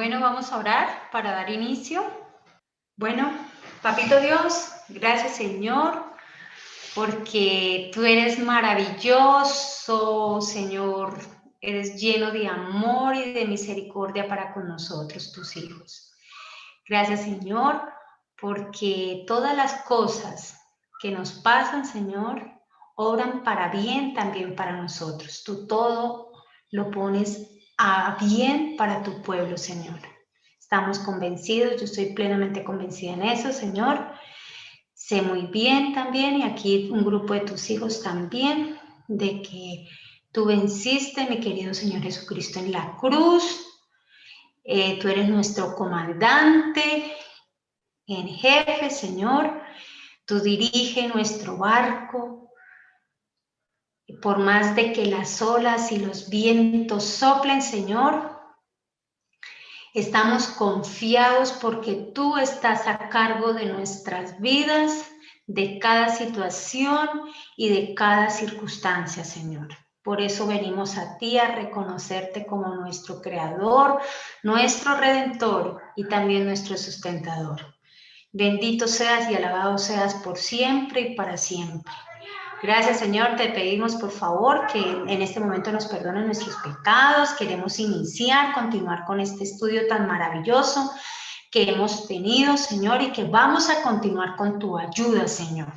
Bueno, vamos a orar para dar inicio. Bueno, Papito Dios, gracias Señor, porque tú eres maravilloso, Señor. Eres lleno de amor y de misericordia para con nosotros, tus hijos. Gracias Señor, porque todas las cosas que nos pasan, Señor, obran para bien también para nosotros. Tú todo lo pones a bien para tu pueblo, Señor. Estamos convencidos, yo estoy plenamente convencida en eso, Señor. Sé muy bien también, y aquí un grupo de tus hijos también, de que tú venciste, mi querido Señor Jesucristo, en la cruz. Tú eres nuestro comandante en jefe, Señor. Tú diriges nuestro barco. Por más de que las olas y los vientos soplen, Señor, estamos confiados porque tú estás a cargo de nuestras vidas, de cada situación y de cada circunstancia, Señor. Por eso venimos a ti a reconocerte como nuestro Creador, nuestro Redentor y también nuestro sustentador. Bendito seas y alabado seas por siempre y para siempre. Gracias, Señor, te pedimos por favor que en este momento nos perdonen nuestros pecados. Queremos continuar con este estudio tan maravilloso que hemos tenido, Señor, y que vamos a continuar con tu ayuda, Señor.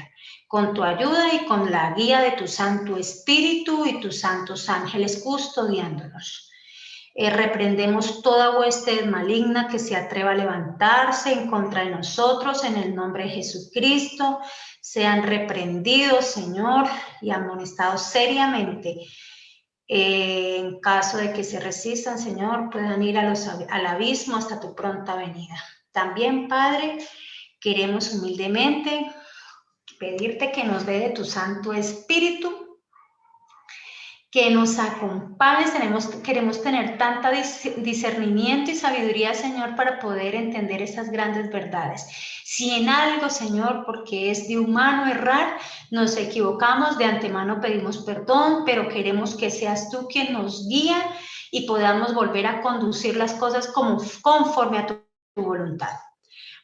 Con tu ayuda y con la guía de tu Santo Espíritu y tus santos ángeles custodiándonos. Reprendemos toda hueste maligna que se atreva a levantarse en contra de nosotros en el nombre de Jesucristo. Sean reprendidos, Señor, y amonestados seriamente. En caso de que se resistan, Señor, puedan ir al abismo hasta tu pronta venida. También, Padre, queremos humildemente pedirte que nos dé de tu Santo Espíritu, que nos acompañes. Queremos tener tanta discernimiento y sabiduría, Señor, para poder entender esas grandes verdades. Si en algo, Señor, porque es de humano errar, nos equivocamos, de antemano pedimos perdón, pero queremos que seas tú quien nos guía y podamos volver a conducir las cosas conforme a tu voluntad.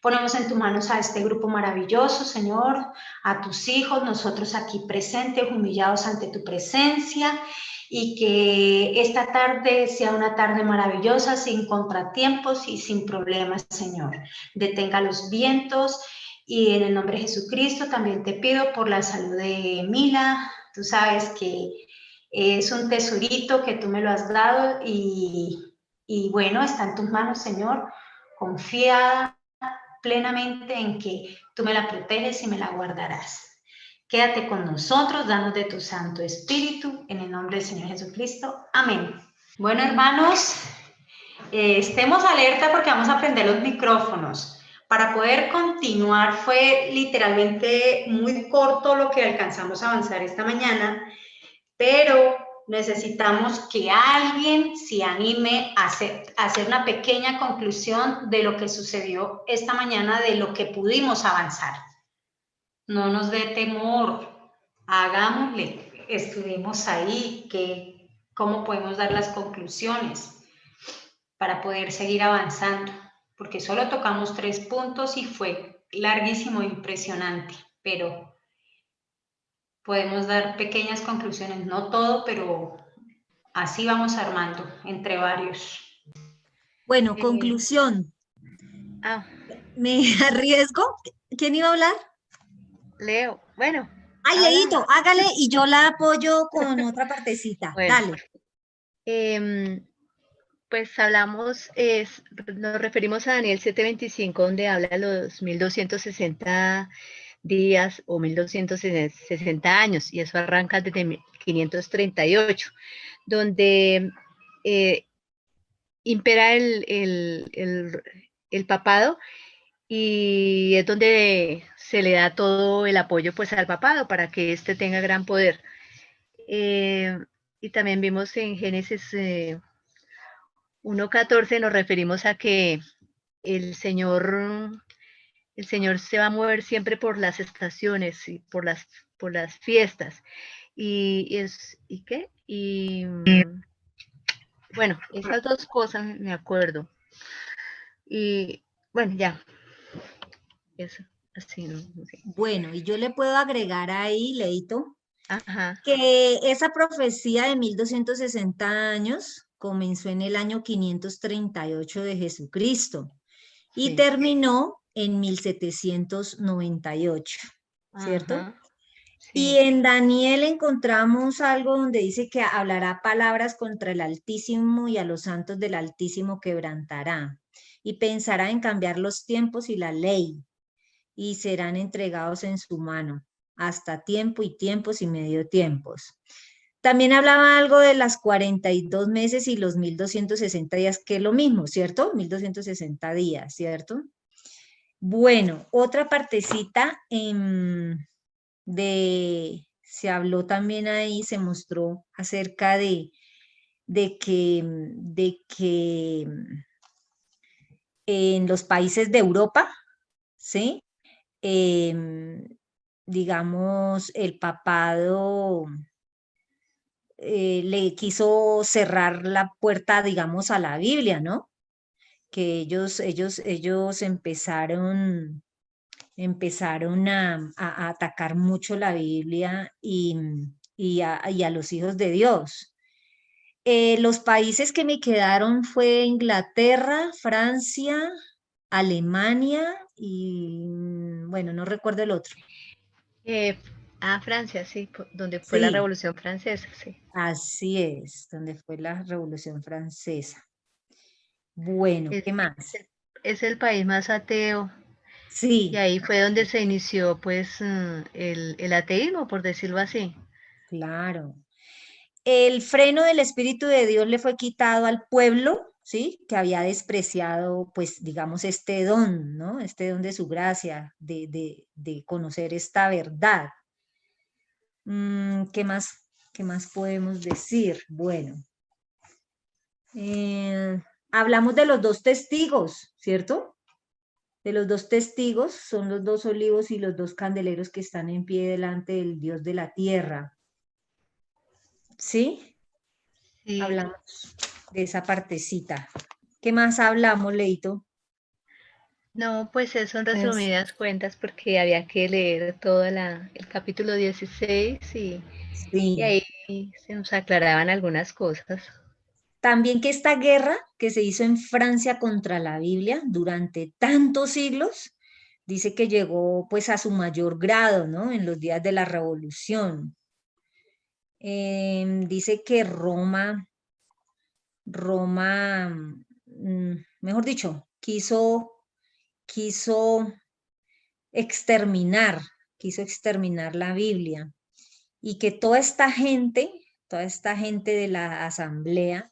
Ponemos en tus manos a este grupo maravilloso, Señor, a tus hijos, nosotros aquí presentes, humillados ante tu presencia, y que esta tarde sea una tarde maravillosa, sin contratiempos y sin problemas, Señor. Detenga los vientos, y en el nombre de Jesucristo también te pido por la salud de Mila. Tú sabes que es un tesorito que tú me lo has dado, y bueno, está en tus manos, Señor, confiada plenamente en que tú me la proteges y me la guardarás. Quédate con nosotros, danos de tu Santo Espíritu, en el nombre del Señor Jesucristo. Amén. Bueno, hermanos, estemos alerta porque vamos a prender los micrófonos. Para poder continuar, fue literalmente muy corto lo que alcanzamos a avanzar esta mañana, pero necesitamos que alguien se anime a hacer una pequeña conclusión de lo que sucedió esta mañana, de lo que pudimos avanzar. No nos dé temor, hagámosle, estuvimos ahí, cómo podemos dar las conclusiones para poder seguir avanzando, porque solo tocamos 3 puntos y fue larguísimo e impresionante, pero podemos dar pequeñas conclusiones, no todo, pero así vamos armando entre varios. Bueno, conclusión. ¿Me arriesgo? ¿Quién iba a hablar? Leo, bueno. Ay, Leito, hágale y yo la apoyo con otra partecita. Bueno, dale. Pues nos referimos a Daniel 7:25, donde habla de los 1260 días o 1260 años, y eso arranca desde 1538, donde impera el papado, y es donde se le da todo el apoyo pues al papado para que éste tenga gran poder. Y también vimos en Génesis 1:14, nos referimos a que el Señor se va a mover siempre por las estaciones y por las fiestas. Bueno, esas dos cosas me acuerdo. Y bueno, ya, eso, así, no sé. Bueno, y yo le puedo agregar ahí, Leito, Ajá, que esa profecía de 1260 años comenzó en el año 538 de Jesucristo y sí, terminó en 1798, ¿cierto? ajá, Y sí, en Daniel encontramos algo donde dice que hablará palabras contra el Altísimo y a los santos del Altísimo quebrantará y pensará en cambiar los tiempos y la ley y serán entregados en su mano hasta tiempo y tiempos y medio tiempos. También hablaba algo de las 42 meses y los 1260 días, que es lo mismo, ¿cierto? 1260 días, ¿cierto? Bueno, otra partecita se habló también ahí, se mostró acerca de que en los países de Europa, ¿sí? Em, digamos, el papado le quiso cerrar la puerta, digamos, a la Biblia, ¿no? Que ellos empezaron a atacar mucho la Biblia y a los hijos de Dios. Los países que me quedaron fue Inglaterra, Francia, Alemania y, bueno, no recuerdo el otro. eh, Francia, sí, donde fue la Sí, Revolución Francesa, sí. así es, donde fue la Revolución Francesa. Bueno, Es, ¿qué es más? el, es el país más ateo y Sí, ahí fue donde se inició pues el ateísmo, por decirlo así. claro. El freno del Espíritu de Dios le fue quitado al pueblo, ¿sí? Que había despreciado, pues, digamos, este don, ¿no? Este don de su gracia, de conocer esta verdad. ¿Qué más? ¿Qué más podemos decir? Bueno, eh, hablamos de los dos testigos, ¿cierto? De los dos testigos, son los dos olivos y los dos candeleros que están en pie delante del Dios de la tierra, ¿sí? Sí. Hablamos de esa partecita. ¿Qué más hablamos, Leito? No, pues eso en Pues, resumidas cuentas, porque había que leer todo el capítulo 16 y sí. ahí se nos aclaraban algunas cosas. También que esta guerra que se hizo en Francia contra la Biblia durante tantos siglos, dice que llegó pues a su mayor grado, ¿no? En los días de la Revolución. Dice que Roma, mejor dicho, quiso exterminar, quiso exterminar la Biblia y que toda esta gente de la asamblea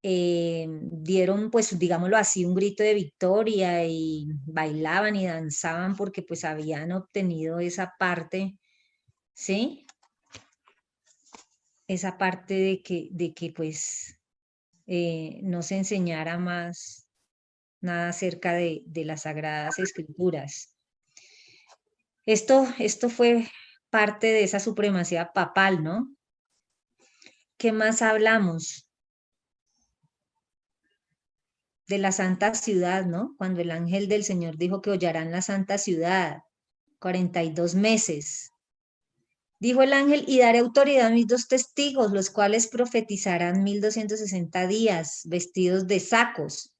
dieron, pues, digámoslo así, un grito de victoria y bailaban y danzaban porque pues habían obtenido esa parte, ¿sí? Esa parte de que pues no se enseñara más nada acerca de las Sagradas Escrituras. Esto fue parte de esa supremacía papal, ¿no? ¿Qué más hablamos? De la santa ciudad, ¿no? Cuando el ángel del Señor dijo que hollarán la santa ciudad, 42 meses. Dijo el ángel, y daré autoridad a mis dos testigos, los cuales profetizarán 1260 días, vestidos de sacos.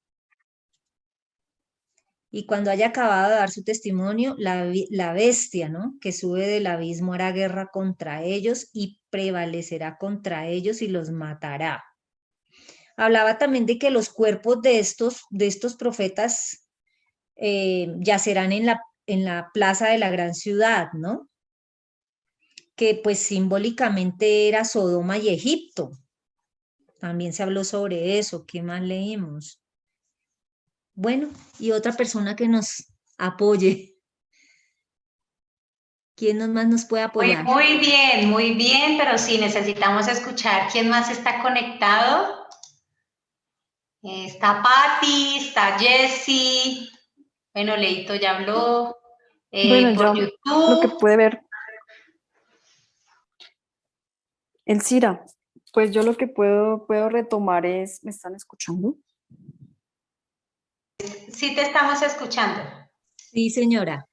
Y cuando haya acabado de dar su testimonio, la bestia, ¿no? Que sube del abismo hará guerra contra ellos y prevalecerá contra ellos y los matará. Hablaba también de que los cuerpos de estos profetas yacerán en la plaza de la gran ciudad, ¿no? Que pues simbólicamente era Sodoma y Egipto. También se habló sobre eso. ¿Qué más leímos? Bueno, y otra persona que nos apoye. ¿Quién más nos puede apoyar? Muy bien, pero sí necesitamos escuchar quién más está conectado. Está Patti, está Jessie, bueno, Leito ya habló, Bueno, por yo lo que YouTube. pude ver, Elcira, pues yo lo que puedo retomar es, ¿me están escuchando? sí te estamos escuchando. Sí, señora.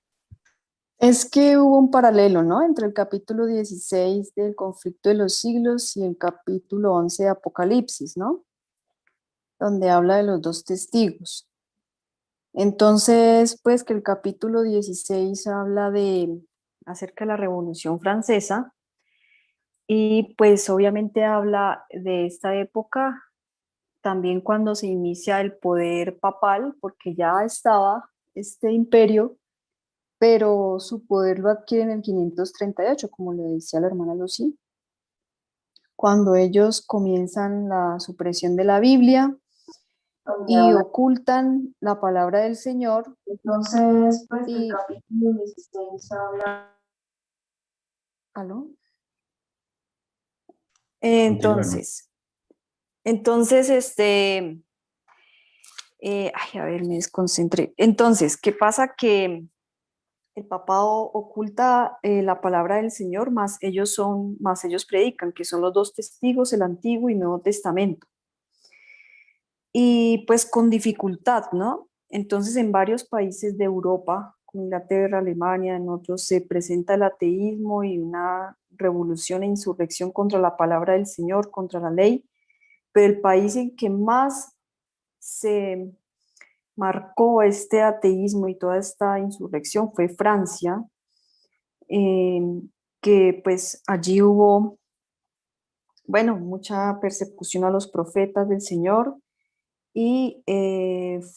Es que hubo un paralelo, ¿no? Entre el capítulo 16 del conflicto de los siglos y el capítulo 11 de Apocalipsis, ¿no? Donde habla de los dos testigos. Entonces, pues que el capítulo 16 habla acerca de la Revolución Francesa y pues obviamente habla de esta época también cuando se inicia el poder papal, porque ya estaba este imperio, pero su poder lo adquiere en el 538, como le decía la hermana Lucy, cuando ellos comienzan la supresión de la Biblia y ocultan la palabra del Señor. Entonces, pues el capítulo 16 habla... ¿Aló? Entonces, ay, a ver, me desconcentré. Entonces, ¿qué pasa? Que el papado oculta la palabra del Señor, más ellos predican, que son los dos testigos, el Antiguo y Nuevo Testamento. Y pues con dificultad, ¿no? Entonces en varios países de Europa, como Inglaterra, Alemania, en otros, se presenta el ateísmo y una revolución e insurrección contra la palabra del Señor, contra la ley, pero el país en que más se marcó este ateísmo y toda esta insurrección fue Francia, eh, que pues allí hubo, bueno, mucha persecución a los profetas del Señor y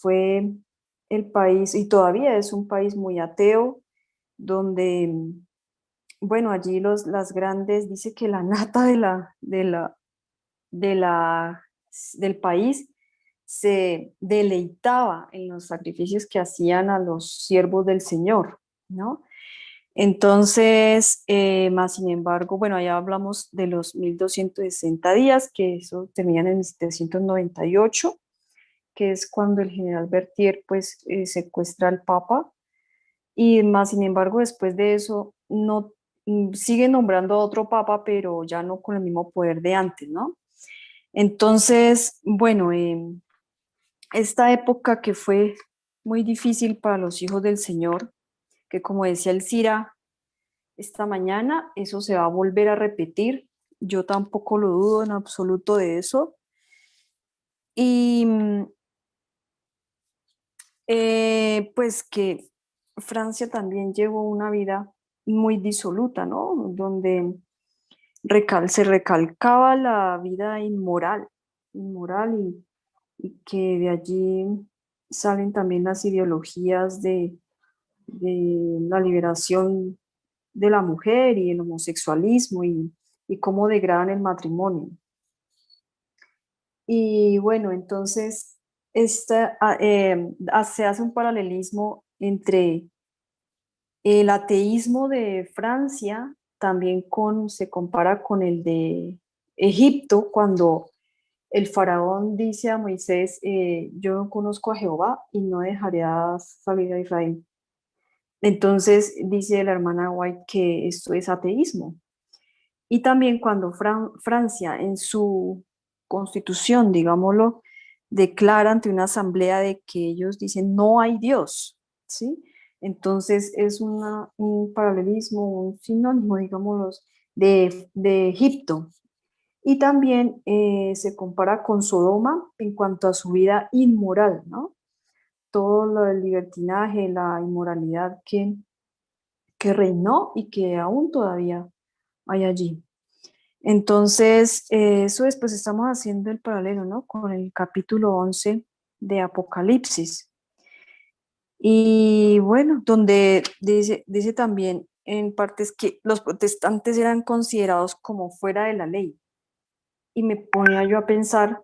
fue el país, y todavía es un país muy ateo, donde, bueno, allí las grandes, dice que la nata de la, del país se deleitaba en los sacrificios que hacían a los siervos del Señor, ¿no? Entonces, más sin embargo, bueno, allá hablamos de los 1260 días, que eso termina en 1798, que es cuando el general Berthier pues secuestra al Papa, y más sin embargo después de eso no sigue nombrando a otro Papa, pero ya no con el mismo poder de antes, ¿no? Entonces, bueno, esta época que fue muy difícil para los hijos del Señor, que como decía el Cira esta mañana, eso se va a volver a repetir. Yo tampoco lo dudo en absoluto de eso. Y pues que Francia también llevó una vida muy disoluta, ¿no? Donde se recalcaba la vida inmoral y que de allí salen también las ideologías de la liberación de la mujer y el homosexualismo y cómo degradan el matrimonio. Y bueno, entonces se hace un paralelismo entre el ateísmo de Francia, también se compara con el de Egipto, cuando el faraón dice a Moisés, yo no conozco a Jehová y no dejaré salir a Israel. Entonces dice la hermana White que esto es ateísmo. Y también cuando Francia en su constitución, digámoslo, declara ante una asamblea de que ellos dicen no hay Dios, ¿sí? Entonces es un paralelismo, un sinónimo, digámoslo, de Egipto. Y también se compara con Sodoma en cuanto a su vida inmoral, ¿no? Todo lo del libertinaje, la inmoralidad que reinó y que aún todavía hay allí. Entonces, eso es, pues estamos haciendo el paralelo, ¿no? Con el capítulo 11 de Apocalipsis. Y bueno, donde dice también en partes que los protestantes eran considerados como fuera de la ley. Y me ponía yo a pensar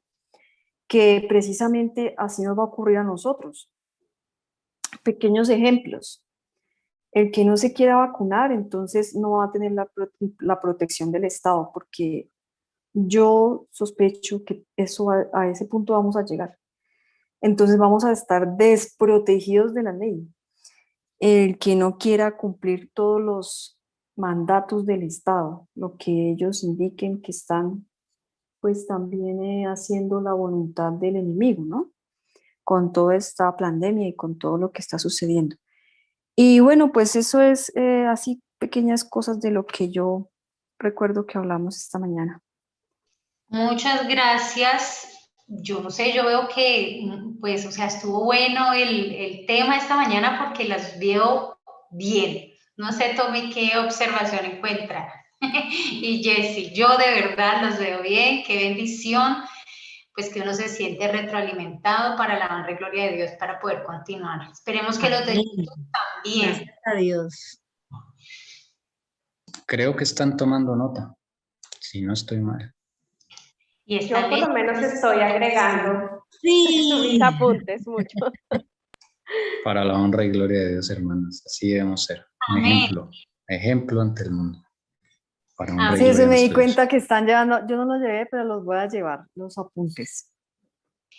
que precisamente así nos va a ocurrir a nosotros. Pequeños ejemplos. El que no se quiera vacunar, entonces no va a tener la protección del Estado, porque yo sospecho que a ese punto vamos a llegar. Entonces vamos a estar desprotegidos de la ley. El que no quiera cumplir todos los mandatos del Estado, lo que ellos indiquen que están pues también haciendo la voluntad del enemigo, ¿no? con toda esta pandemia y con todo lo que está sucediendo. Y bueno, pues eso es así pequeñas cosas de lo que yo recuerdo que hablamos esta mañana. Muchas gracias. Yo no sé, yo veo que, pues, o sea, estuvo bueno el tema esta mañana porque las veo bien. No sé, Tommy, qué observación encuentra. Y Jessie, yo de verdad los veo bien, qué bendición, pues que uno se siente retroalimentado para la honra y gloria de Dios para poder continuar. Esperemos que los de Amén. YouTube también. Gracias a Dios. Creo que están tomando nota, si no estoy mal. Y Yo están por lo menos estoy agregando Sí. mis apuntes mucho. Para la honra y gloria de Dios, hermanos. Así debemos ser. Un Amén. ejemplo ante el mundo. Para honra y Sí, gloria se de me di nuestro Dios. cuenta que están llevando, yo no los llevé, pero los voy a llevar, los apuntes.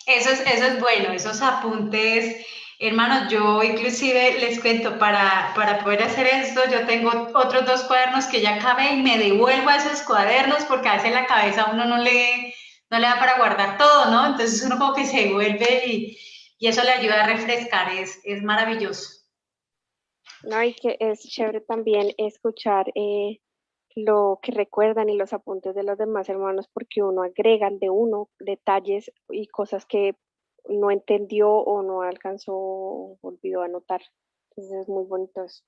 Eso es bueno, esos apuntes, hermanos, yo inclusive les cuento, para poder hacer esto, yo tengo otros 2 cuadernos que ya acabé y me devuelvo a esos cuadernos porque a veces la cabeza a uno no le da para guardar todo, ¿no? Entonces uno como que se devuelve y eso le ayuda a refrescar, es maravilloso. No, y que es chévere también escuchar lo que recuerdan y los apuntes de los demás hermanos, porque uno agrega de uno detalles y cosas que no entendió o no alcanzó o olvidó anotar. Entonces es muy bonito eso.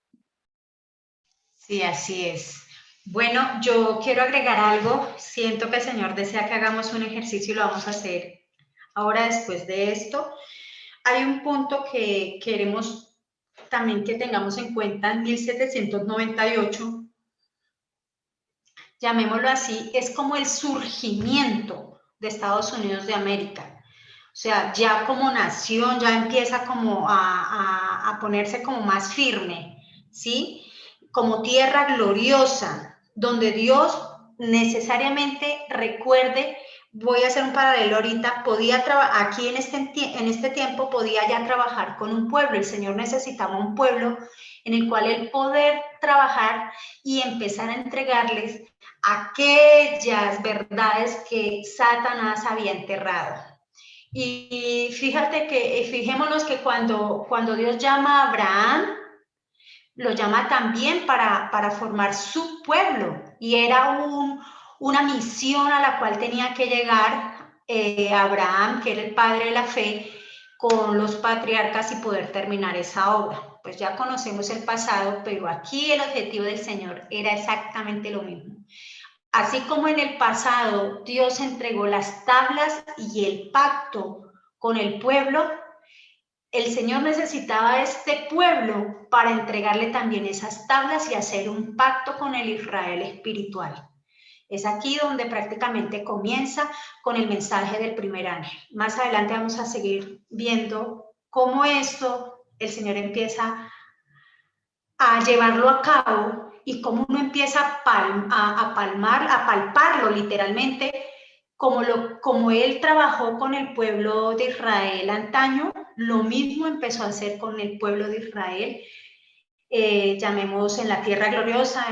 Sí, así es. Bueno, yo quiero agregar algo. Siento que el Señor desea que hagamos un ejercicio y lo vamos a hacer ahora después de esto. Hay un punto que queremos también que tengamos en cuenta en 1798, llamémoslo así, es como el surgimiento de Estados Unidos de América. O sea, ya como nación, ya empieza como a ponerse como más firme, ¿sí? Como tierra gloriosa, donde Dios necesariamente recuerde. Voy a hacer un paralelo ahorita, aquí en este tiempo podía ya trabajar con un pueblo, el Señor necesitaba un pueblo en el cual él poder trabajar y empezar a entregarles aquellas verdades que Satanás había enterrado. Y fijémonos que cuando Dios llama a Abraham, lo llama también para formar su pueblo, y era una misión a la cual tenía que llegar Abraham, que era el padre de la fe, con los patriarcas y poder terminar esa obra. Pues ya conocemos el pasado, pero aquí el objetivo del Señor era exactamente lo mismo. Así como en el pasado Dios entregó las tablas y el pacto con el pueblo, el Señor necesitaba a este pueblo para entregarle también esas tablas y hacer un pacto con el Israel espiritual. Es aquí donde prácticamente comienza con el mensaje del primer ángel. Más adelante vamos a seguir viendo cómo esto el Señor empieza a llevarlo a cabo y cómo uno empieza a palparlo literalmente, como él trabajó con el pueblo de Israel antaño, lo mismo empezó a hacer con el pueblo de Israel, llamemos en la tierra gloriosa,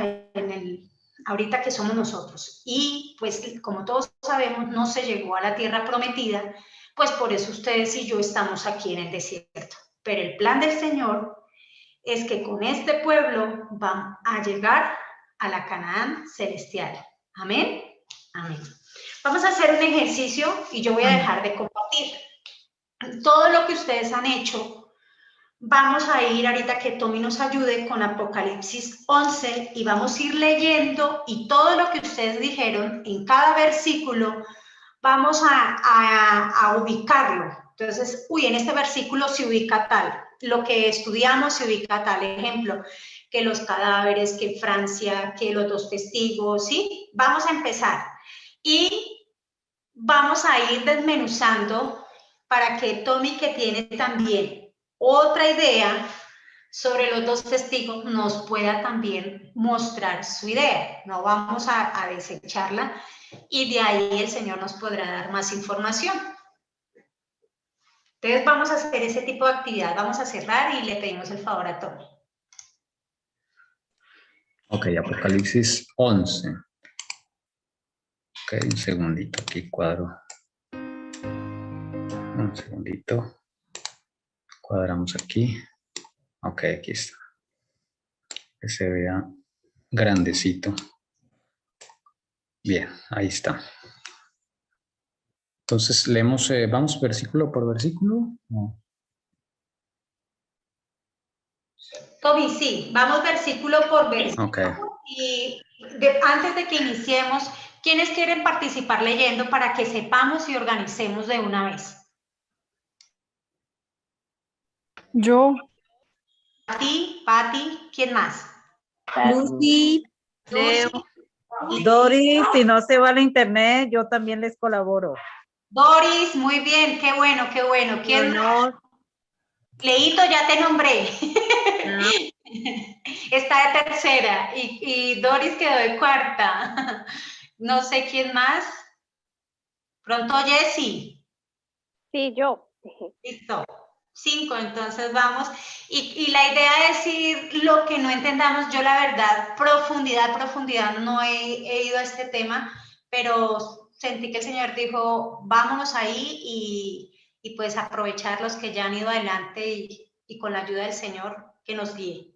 ahorita que somos nosotros. Y pues como todos sabemos, no se llegó a la tierra prometida, pues por eso ustedes y yo estamos aquí en el desierto. Pero el plan del Señor es que con este pueblo van a llegar a la Canaán celestial. Amén. Amén. Vamos a hacer un ejercicio y yo voy a dejar de compartir. Todo lo que ustedes han hecho, vamos a ir ahorita que Tommy nos ayude con Apocalipsis 11 y vamos a ir leyendo, y todo lo que ustedes dijeron en cada versículo vamos a ubicarlo. Entonces, en este versículo se ubica tal, lo que estudiamos se ubica tal, ejemplo, que los cadáveres, que Francia, que los 2 testigos, ¿sí? Vamos a empezar y vamos a ir desmenuzando para que Tommy, que tiene también otra idea sobre los 2 testigos, nos pueda también mostrar su idea. No vamos a desecharla, y de ahí el Señor nos podrá dar más información. Entonces vamos a hacer ese tipo de actividad, vamos a cerrar y le pedimos el favor a Tommy. Ok, Apocalipsis 11. Ok, un segundito, aquí cuadro. Un segundito. Cuadramos aquí. Ok, aquí está. Que se vea grandecito. Bien, ahí está. Entonces, leemos, vamos versículo por versículo. ¿No? Toby, sí, vamos versículo por versículo. Ok. Y antes de que iniciemos, ¿quiénes quieren participar leyendo para que sepamos y organicemos de una vez? Yo, Pati, ¿quién más? Lucy, Leo. Doris, si no se va al internet, yo también les colaboro. Doris, muy bien, qué bueno, qué bueno. ¿Quién más? Leonor. Leito, ya te nombré. Ah, Está de tercera y Doris quedó de cuarta. No sé quién más. Pronto Jessie. Sí, yo. Listo. 5, entonces vamos. Y la idea es decir lo que no entendamos. Yo la verdad, profundidad, no he ido a este tema, pero sentí que el Señor dijo, vámonos ahí y pues aprovechar los que ya han ido adelante y con la ayuda del Señor que nos guíe.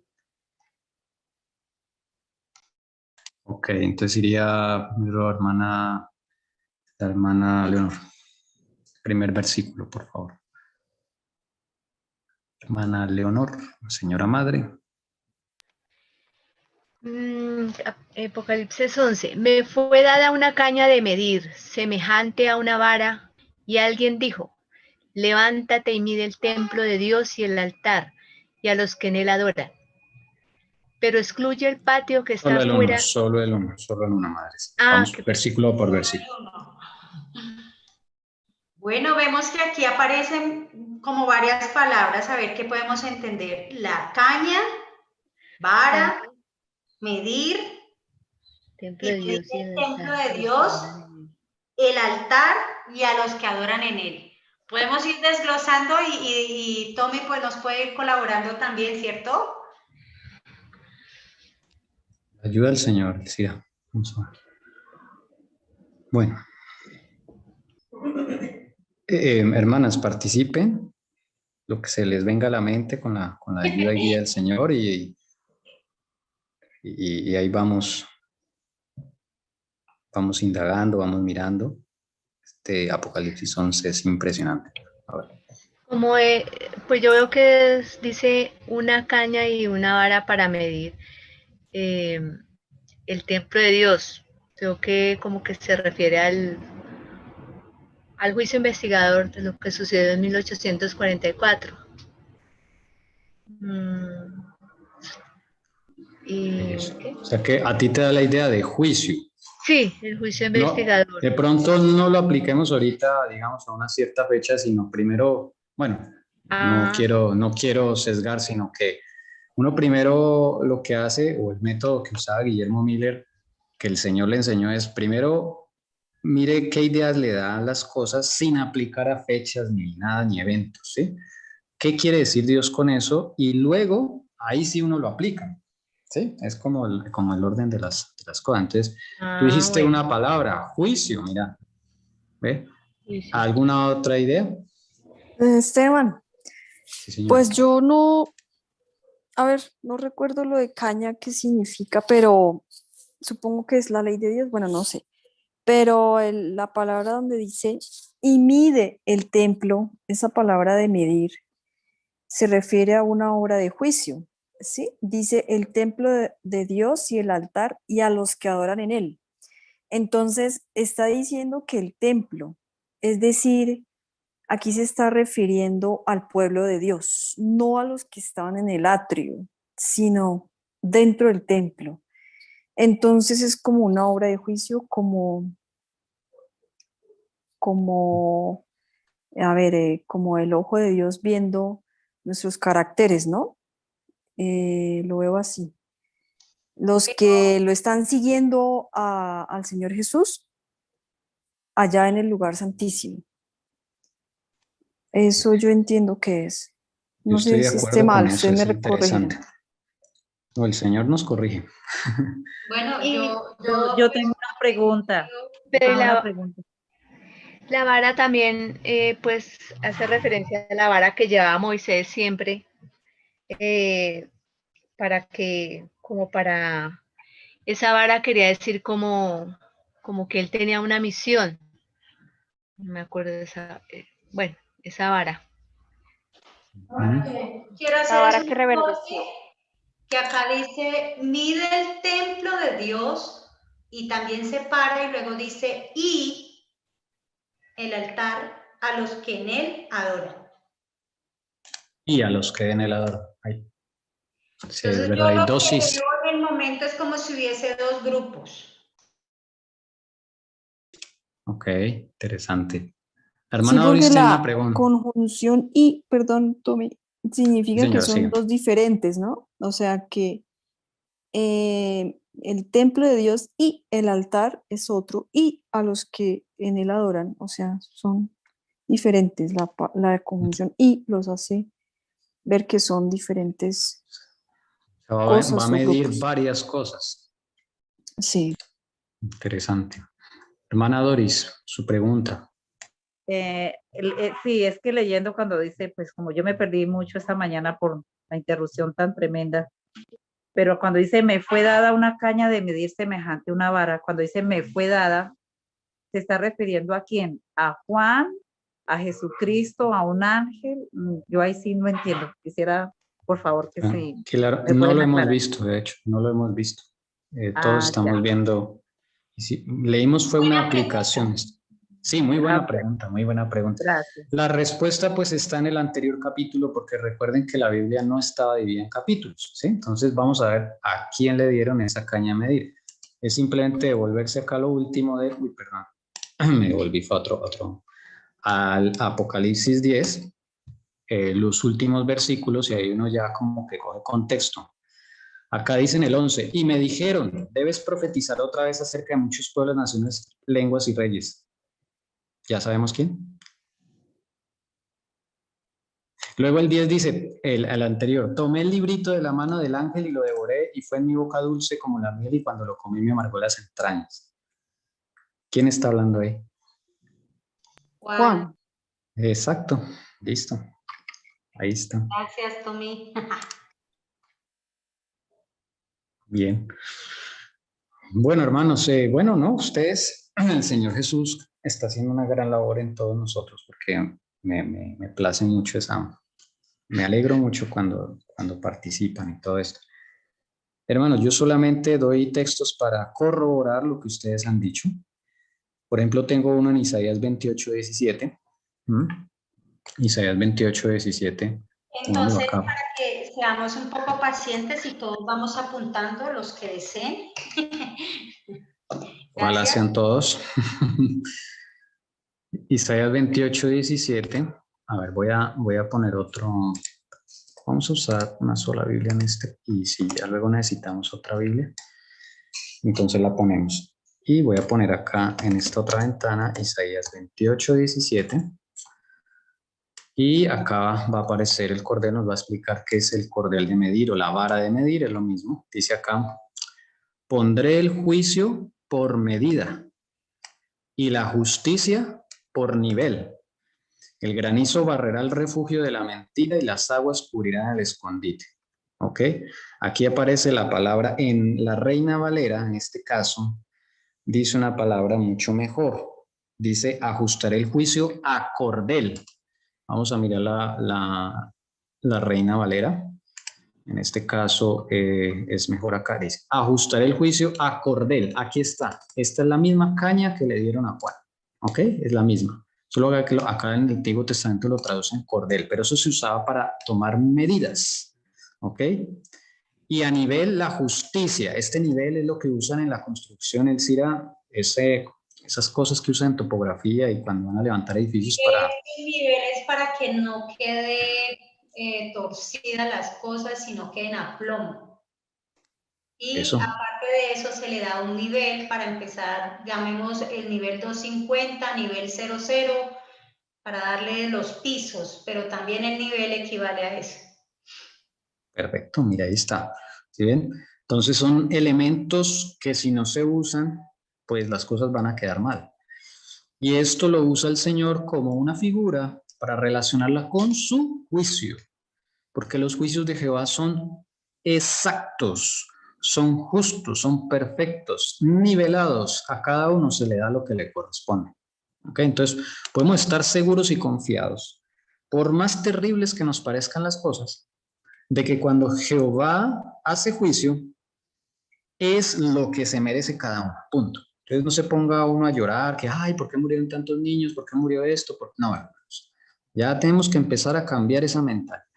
Ok, entonces iría primero la hermana Leonor. Primer versículo, por favor. Hermana Leonor, señora madre. Apocalipsis 11. Me fue dada una caña de medir, semejante a una vara, y alguien dijo, levántate y mide el templo de Dios y el altar, y a los que en él adoran. Pero excluye el patio que está afuera. Solo el uno, madre. Ah, Vamos versículo por versículo. Bueno, vemos que aquí aparecen como varias palabras, a ver qué podemos entender. La caña, vara, medir, Templo de Dios y el templo altar. de Dios, el altar y a los que adoran en él. Podemos ir desglosando y Tommy pues nos puede ir colaborando también, ¿cierto? Ayuda al Señor, sí. Vamos a ver. Bueno. Hermanas, participen lo que se les venga a la mente con la ayuda y guía del Señor y ahí vamos indagando, vamos mirando. Este Apocalipsis 11 es impresionante. A ver. Como pues yo veo que dice una caña y una vara para medir el templo de Dios. Creo que como que se refiere al juicio investigador de lo que sucedió en 1844. O sea que a ti te da la idea de juicio. Sí, el juicio investigador. No, de pronto no lo apliquemos ahorita, digamos, a una cierta fecha, sino primero, bueno, no quiero sesgar, sino que uno primero lo que hace, o el método que usaba Guillermo Miller, que el Señor le enseñó, es primero mire qué ideas le dan las cosas sin aplicar a fechas ni nada, ni eventos, ¿sí? ¿Qué quiere decir Dios con eso? Y luego, ahí sí uno lo aplica, ¿sí? Es como el orden de las cosas. Entonces, tú dijiste una palabra, juicio, mira. ¿Ve? ¿Alguna otra idea? Esteban, Sí, señor. pues yo no, a ver, no recuerdo lo de caña qué significa, pero supongo que es la ley de Dios, bueno, no sé. Pero la palabra donde dice, y mide el templo, esa palabra de medir, se refiere a una obra de juicio, ¿sí? Dice el templo de Dios y el altar y a los que adoran en él. Entonces, está diciendo que el templo, es decir, aquí se está refiriendo al pueblo de Dios, no a los que estaban en el atrio, sino dentro del templo. Entonces es como una obra de juicio, como como el ojo de Dios viendo nuestros caracteres, ¿no? Lo veo así. Los que lo están siguiendo al Señor Jesús allá en el lugar santísimo. Eso yo entiendo que es. No sé si esté mal, usted me corrige. No, el Señor nos corrige. Bueno, Yo tengo una pregunta. La vara también, pues, hace referencia a la vara que llevaba Moisés siempre, esa vara quería decir como que él tenía una misión. No me acuerdo de esa, bueno, esa vara. Quiero La hacer vara es que un reverdeció. que acá dice, mide el templo de Dios y también separa y luego dice, y el altar a los que en él adoran. Y a los que den el adoran. Sí, es Entonces verdad, yo hay lo que dosis. veo en el momento es como si hubiese dos grupos. Ok, interesante. La Sí, hermana porque Doris tiene una la pregunta. conjunción y, perdón, Tommy, Sí, significa que señora, son siga. dos diferentes, ¿no? O sea que el templo de Dios y el altar es otro, y a los que en él adoran, o sea, son diferentes. La conjunción y los hace ver que son diferentes Va a cosas o medir grupos. varias cosas. Sí. Interesante. Hermana Doris, su pregunta. Sí, es que leyendo cuando dice, pues como yo me perdí mucho esta mañana por la interrupción tan tremenda, pero cuando dice me fue dada una caña de medir semejante a una vara, cuando dice me fue dada, ¿se está refiriendo a quién? ¿A Juan? ¿A Jesucristo? ¿A un ángel? Yo ahí sí no entiendo. Quisiera, por favor, que sí me No pueden lo hemos aclarar. visto, de hecho, no lo hemos visto. Todos Ah, ya. estamos viendo. Sí, leímos fue una aplicación. Sí, muy Ah, buena bueno, pregunta, muy buena pregunta. gracias. La respuesta pues está en el anterior capítulo porque recuerden que la Biblia no estaba dividida en capítulos, ¿sí? Entonces vamos a ver a quién le dieron esa caña a medir. Es simplemente devolverse acá lo último de, uy, perdón, me devolví, fue otro, al Apocalipsis 10, los últimos versículos y ahí uno ya como que coge contexto. Acá dicen el 11, y me dijeron, debes profetizar otra vez acerca de muchos pueblos, naciones, lenguas y reyes. ¿Ya sabemos quién? Luego el 10 dice, el anterior, tomé el librito de la mano del ángel y lo devoré y fue en mi boca dulce como la miel y cuando lo comí me amargó las entrañas. ¿Quién está hablando ahí? Juan. Exacto, listo. Ahí está. Gracias, Tommy. Bien. Bueno, hermanos, bueno, ¿no? Ustedes, el Señor Jesús está haciendo una gran labor en todos nosotros porque me place mucho me alegro mucho cuando participan y todo esto. Hermanos, yo solamente doy textos para corroborar lo que ustedes han dicho. Por ejemplo, tengo uno en Isaías 28:17. Isaías 28:17. Pongámoslo Entonces, acá. para que seamos un poco pacientes y todos vamos apuntando los que deseen. Ojalá Gracias. sean todos. Isaías 28:17. A ver, voy a poner otro. Vamos a usar una sola Biblia en este. Y si ya luego necesitamos otra Biblia, entonces la ponemos. Y voy a poner acá en esta otra ventana Isaías 28:17. Y acá va a aparecer el cordel, nos va a explicar qué es el cordel de medir o la vara de medir, es lo mismo. Dice acá, pondré el juicio por medida y la justicia por nivel. El granizo barrerá el refugio de la mentira y las aguas cubrirán el escondite. ¿Ok? Aquí aparece la palabra en la Reina Valera, en este caso, dice una palabra mucho mejor. Dice ajustaré el juicio a cordel. Vamos a mirar la Reina Valera. En este caso es mejor acá. Dice, ajustaré el juicio a cordel. Aquí está. Esta es la misma caña que le dieron a Juan. ¿Ok? Es la misma. Solo que acá en el Antiguo Testamento lo traducen cordel, pero eso se usaba para tomar medidas. ¿Ok? Y a nivel la justicia. Este nivel es lo que usan en la construcción, el CIRA, esas cosas que usan en topografía y cuando van a levantar edificios para... Este nivel es para que no quede torcida las cosas, sino queden a plomo. Y Eso. aparte de eso se le da un nivel para empezar, llamemos el nivel 250, nivel 00, para darle los pisos, pero también el nivel equivale a eso. Perfecto, mira, ahí está. ¿Sí ven? Entonces son elementos que si no se usan, pues las cosas van a quedar mal. Y esto lo usa el Señor como una figura para relacionarla con su juicio, porque los juicios de Jehová son exactos, son justos, son perfectos, nivelados. A cada uno se le da lo que le corresponde. ¿Okay? Entonces, podemos estar seguros y confiados, por más terribles que nos parezcan las cosas, de que cuando Jehová hace juicio, es lo que se merece cada uno, punto. Entonces no se ponga uno a llorar, que, ay, ¿por qué murieron tantos niños? ¿Por qué murió esto? No, hermanos. Ya tenemos que empezar a cambiar esa mentalidad,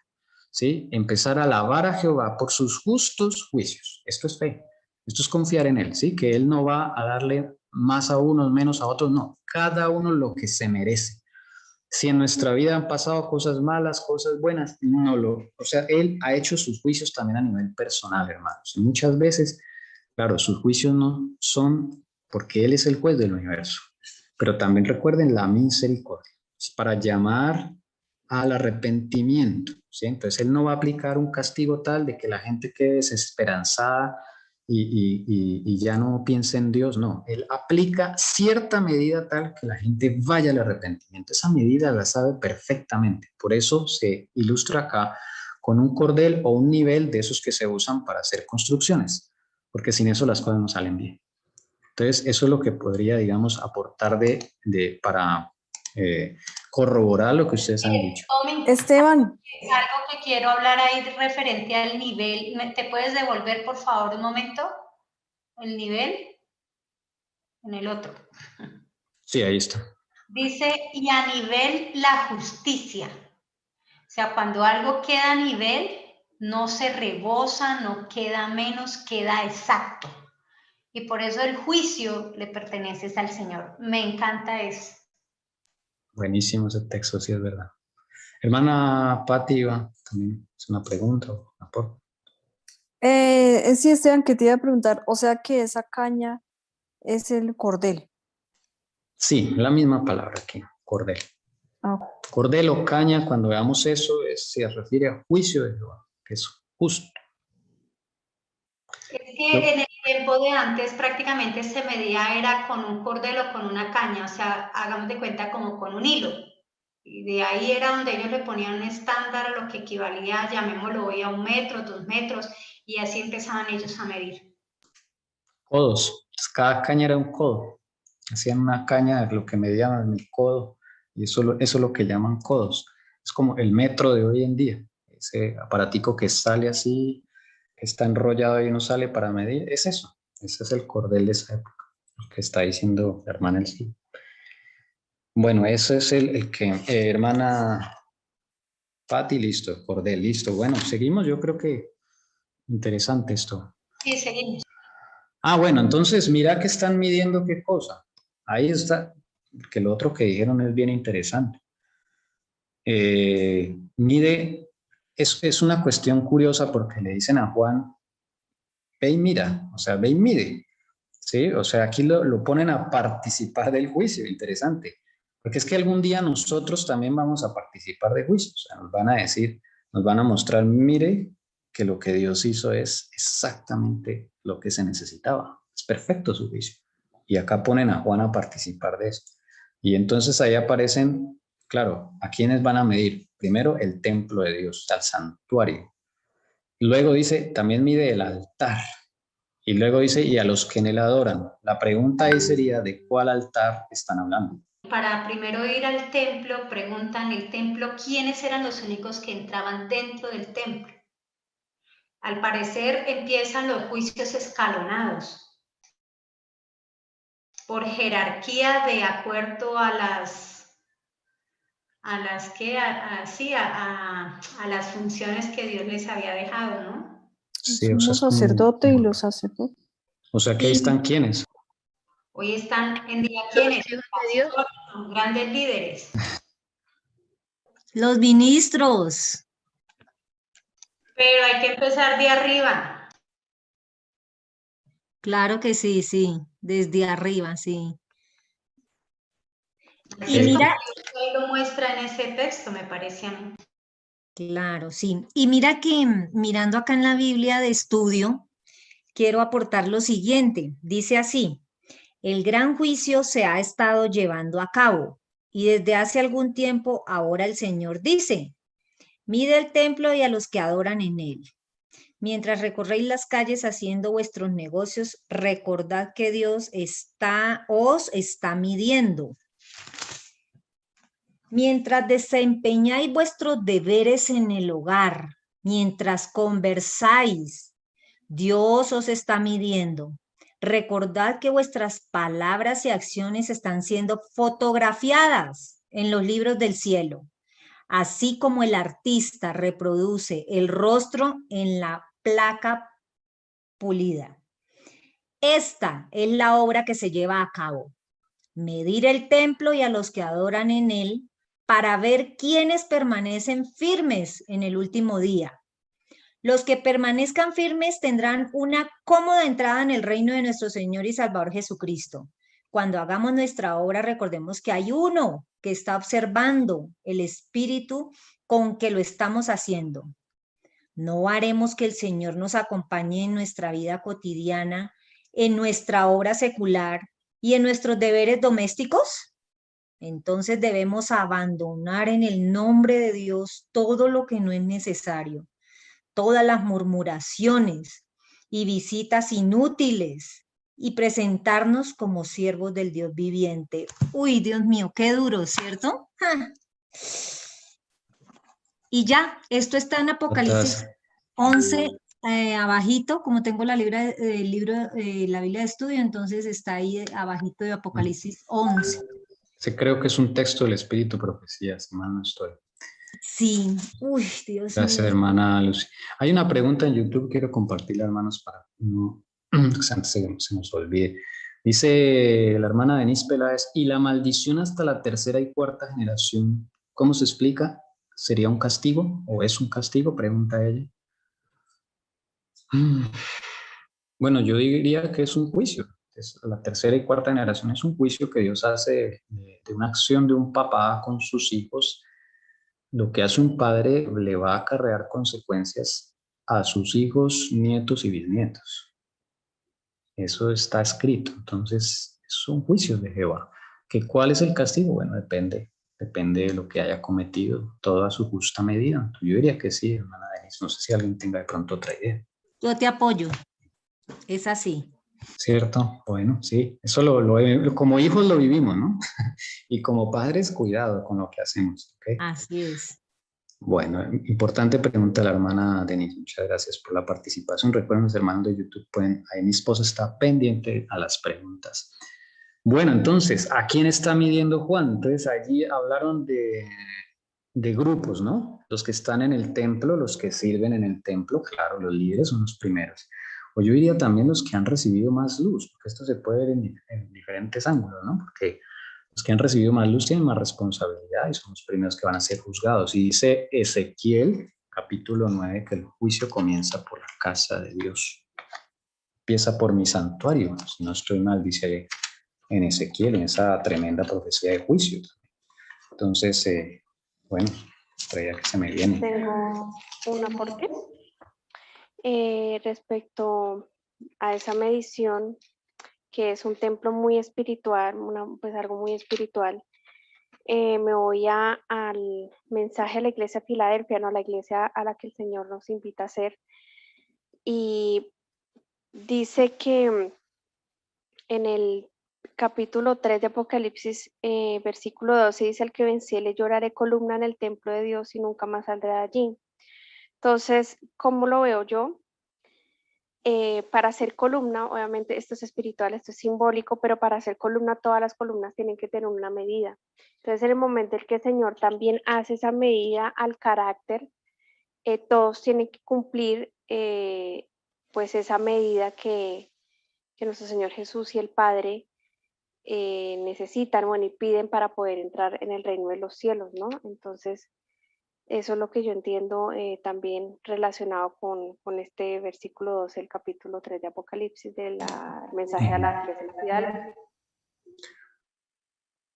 ¿sí? Empezar a alabar a Jehová por sus justos juicios. Esto es fe, esto es confiar en Él, ¿sí? Que Él no va a darle más a unos, menos a otros, no. Cada uno lo que se merece. Si en nuestra vida han pasado cosas malas, cosas buenas, o sea, Él ha hecho sus juicios también a nivel personal, hermanos. Y muchas veces, claro, sus juicios no son porque Él es el juez del universo, pero también recuerden la misericordia, es para llamar al arrepentimiento, ¿sí? Entonces Él no va a aplicar un castigo tal de que la gente quede desesperanzada y ya no piense en Dios, no. Él aplica cierta medida tal que la gente vaya al arrepentimiento. Esa medida la sabe perfectamente, por eso se ilustra acá con un cordel o un nivel de esos que se usan para hacer construcciones, porque sin eso las cosas no salen bien. Entonces, eso es lo que podría, digamos, aportar para corroborar lo que ustedes han dicho. Esteban. Es algo que quiero hablar ahí referente al nivel. ¿Te puedes devolver, por favor, un momento? El nivel en el otro. Sí, ahí está. Dice, y a nivel la justicia. O sea, cuando algo queda a nivel, no se rebosa, no queda menos, queda exacto. Y por eso el juicio le pertenece al Señor. Me encanta eso. Buenísimo ese texto, sí es verdad. Hermana Pati, también es una pregunta. Sí, Esteban, que te iba a preguntar, o sea que esa caña es el cordel. Sí, la misma palabra aquí, cordel. Ah. Cordel o caña, cuando veamos eso, se refiere a juicio de Jehová, que es justo. Es que en el tiempo de antes prácticamente se medía era con un cordel o con una caña, o sea, hagamos de cuenta como con un hilo. Y de ahí era donde ellos le ponían un estándar a lo que equivalía, llamémoslo hoy, a 1 metro, 2 metros, y así empezaban ellos a medir. Codos, cada caña era un codo. Hacían una caña de lo que medían el codo, y eso es lo que llaman codos. Es como el metro de hoy en día, ese aparatico que sale así, que está enrollado y no sale para medir, es eso. Ese es el cordel de esa época, lo que está diciendo la hermana Elsie. Bueno, eso es el que, hermana Pati, listo, cordel, listo. Bueno, seguimos, yo creo que interesante esto. Sí, seguimos. Ah, bueno, entonces mira que están midiendo qué cosa. Ahí está, que lo otro que dijeron es bien interesante. Mide, es una cuestión curiosa porque le dicen a Juan, ve y mira, o sea, ve y mide. ¿Sí? O sea, aquí lo ponen a participar del juicio, interesante. Porque es que algún día nosotros también vamos a participar de juicio. O sea, nos van a decir, nos van a mostrar, mire, que lo que Dios hizo es exactamente lo que se necesitaba. Es perfecto su juicio. Y acá ponen a Juan a participar de eso. Y entonces ahí aparecen, claro, ¿a quiénes van a medir? Primero el templo de Dios, al santuario. Luego dice, también mide el altar. Y luego dice, y a los que en él adoran. La pregunta ahí sería, ¿de cuál altar están hablando? Para primero ir al templo, preguntan el templo, ¿quiénes eran los únicos que entraban dentro del templo? Al parecer empiezan los juicios escalonados por jerarquía de acuerdo a las funciones que Dios les había dejado, ¿no? Sí, el sumo sacerdote y los sacerdotes. O sea, que ahí están quiénes. Hoy están en día quiénes, los grandes líderes. Los ministros. Pero hay que empezar de arriba. Claro que sí, sí, desde arriba, sí. Y mira, Dios lo muestra en ese texto, me parece a mí. Claro, sí. Y mira que mirando acá en la Biblia de estudio, quiero aportar lo siguiente. Dice así, El gran juicio se ha estado llevando a cabo y desde hace algún tiempo ahora el Señor dice, mide el templo y a los que adoran en él. Mientras recorréis las calles haciendo vuestros negocios, recordad que Dios os está midiendo. Mientras desempeñáis vuestros deberes en el hogar, mientras conversáis, Dios os está midiendo. Recordad que vuestras palabras y acciones están siendo fotografiadas en los libros del cielo, así como el artista reproduce el rostro en la placa pulida. Esta es la obra que se lleva a cabo. Medir el templo y a los que adoran en él para ver quiénes permanecen firmes en el último día. Los que permanezcan firmes tendrán una cómoda entrada en el reino de nuestro Señor y Salvador Jesucristo. Cuando hagamos nuestra obra, recordemos que hay uno que está observando el espíritu con que lo estamos haciendo. ¿No haremos que el Señor nos acompañe en nuestra vida cotidiana, en nuestra obra secular y en nuestros deberes domésticos? Entonces debemos abandonar en el nombre de Dios todo lo que no es necesario, todas las murmuraciones y visitas inútiles y presentarnos como siervos del Dios viviente. Uy, Dios mío, qué duro, ¿cierto? ¡Ja! Y ya, esto está en Apocalipsis 11, abajito, como tengo la Biblia de estudio, entonces está ahí abajito de Apocalipsis 11. Sí, creo que es un texto del Espíritu Profecía, si mal no estoy. Sí, uy, Dios Gracias, mío. hermana Lucy. Hay una pregunta en YouTube, quiero compartirla, hermanos, para no antes se nos olvide. Dice la hermana Denise Peláez, ¿y la maldición hasta la tercera y cuarta generación, cómo se explica? ¿Sería un castigo o es un castigo? Pregunta ella. Bueno, yo diría que es un juicio. La tercera y cuarta generación es un juicio que Dios hace de una acción de un papá con sus hijos. Lo que hace un padre le va a acarrear consecuencias a sus hijos, nietos y bisnietos. Eso está escrito. Entonces, es un juicio de Jehová. ¿Cuál es el castigo? Bueno, depende de lo que haya cometido, todo a su justa medida. Yo diría que sí, hermana Denise. No sé si alguien tenga de pronto otra idea. Yo te apoyo. Es así. ¿Cierto? Bueno, sí. Eso como hijos lo vivimos, ¿no? Y como padres, cuidado con lo que hacemos. ¿Okay? Así es. Bueno, importante pregunta de la hermana Denise. Muchas gracias por la participación. Recuerden, los hermanos de YouTube ahí mi esposa está pendiente a las preguntas. Bueno, entonces, ¿a quién está midiendo Juan? Entonces, allí hablaron de grupos, ¿no? Los que están en el templo, los que sirven en el templo, claro, los líderes son los primeros. O yo diría también los que han recibido más luz, porque esto se puede ver en diferentes ángulos, ¿no? Porque los que han recibido más luz tienen más responsabilidad y son los primeros que van a ser juzgados. Y dice Ezequiel, capítulo 9, que el juicio comienza por la casa de Dios. Empieza por mi santuario, si no estoy mal, dice en Ezequiel, en esa tremenda profecía de juicio. Entonces, bueno, traía que se me viene. Tengo un aporte respecto a esa medición, que es un templo muy espiritual, pues algo muy espiritual. Me voy al mensaje a la iglesia de Filadelfia, ¿no? La iglesia a la que el Señor nos invita a ser. Y dice que en el capítulo 3 de Apocalipsis, versículo 12, dice: al que venciere lloraré columna en el templo de Dios y nunca más saldré de allí. Entonces, ¿cómo lo veo yo? Para hacer columna, obviamente esto es espiritual, esto es simbólico, pero para hacer columna, todas las columnas tienen que tener una medida. Entonces, en el momento en que el Señor también hace esa medida al carácter, todos tienen que cumplir pues esa medida que nuestro Señor Jesús y el Padre necesitan, bueno, y piden para poder entrar en el reino de los cielos, ¿no? Entonces, eso es lo que yo entiendo también relacionado con este versículo 12 del capítulo 3 de Apocalipsis del mensaje a la iglesia de Filadelfia.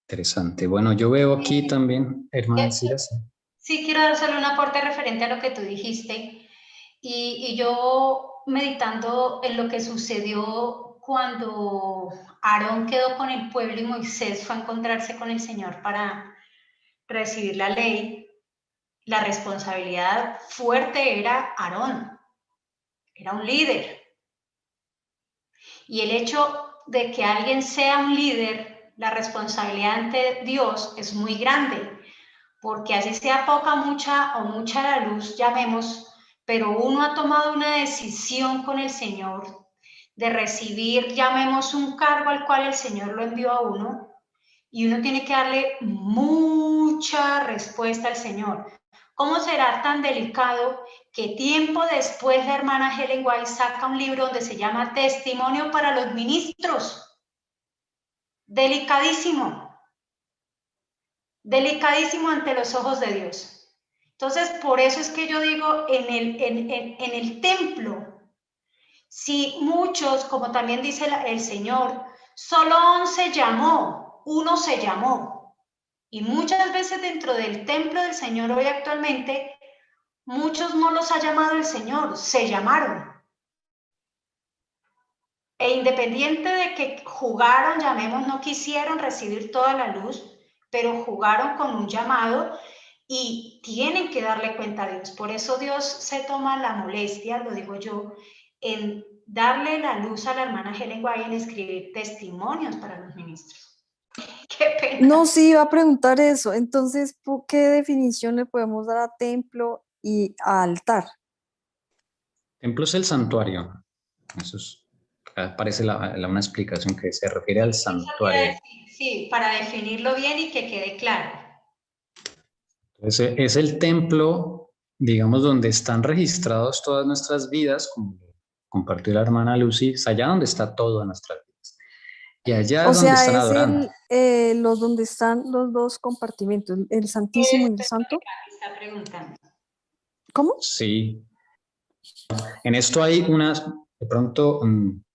Interesante. Bueno, yo veo aquí también, hermana Cira. Sí, quiero dar solo un aporte referente a lo que tú dijiste. Y yo meditando en lo que sucedió cuando Aarón quedó con el pueblo y Moisés fue a encontrarse con el Señor para recibir la ley, la responsabilidad fuerte era Aarón, era un líder. Y el hecho de que alguien sea un líder, la responsabilidad ante Dios es muy grande, porque así sea poca, mucha o mucha la luz, llamemos, pero uno ha tomado una decisión con el Señor de recibir, llamemos, un cargo al cual el Señor lo envió a uno, y uno tiene que darle mucha respuesta al Señor. ¿Cómo será tan delicado que tiempo después la hermana Helen White saca un libro donde se llama Testimonio para los ministros? Delicadísimo. Delicadísimo ante los ojos de Dios. Entonces, por eso es que yo digo, en el templo, si muchos, como también dice el Señor, solo 11 llamó, uno se llamó. Y muchas veces dentro del templo del Señor hoy actualmente, muchos no los ha llamado el Señor, se llamaron. E independiente de que jugaron, llamemos, no quisieron recibir toda la luz, pero jugaron con un llamado y tienen que darle cuenta a Dios. Por eso Dios se toma la molestia, lo digo yo, en darle la luz a la hermana Helen White en escribir testimonios para los ministros. Qué pena. No, sí, iba a preguntar eso. Entonces, ¿qué definición le podemos dar a templo y a altar? Templo es el santuario. Eso es, parece una explicación que se refiere al santuario. Sí, para definirlo bien y que quede claro. Entonces, es el templo, digamos, donde están registrados todas nuestras vidas, como compartió la hermana Lucy, es allá donde está todo en nuestras vidas. Y allá O es donde sea, están es adorando. los donde están los dos compartimentos, el Santísimo y el Santo. Está preguntando. ¿Cómo? Sí. En esto hay unas, de pronto,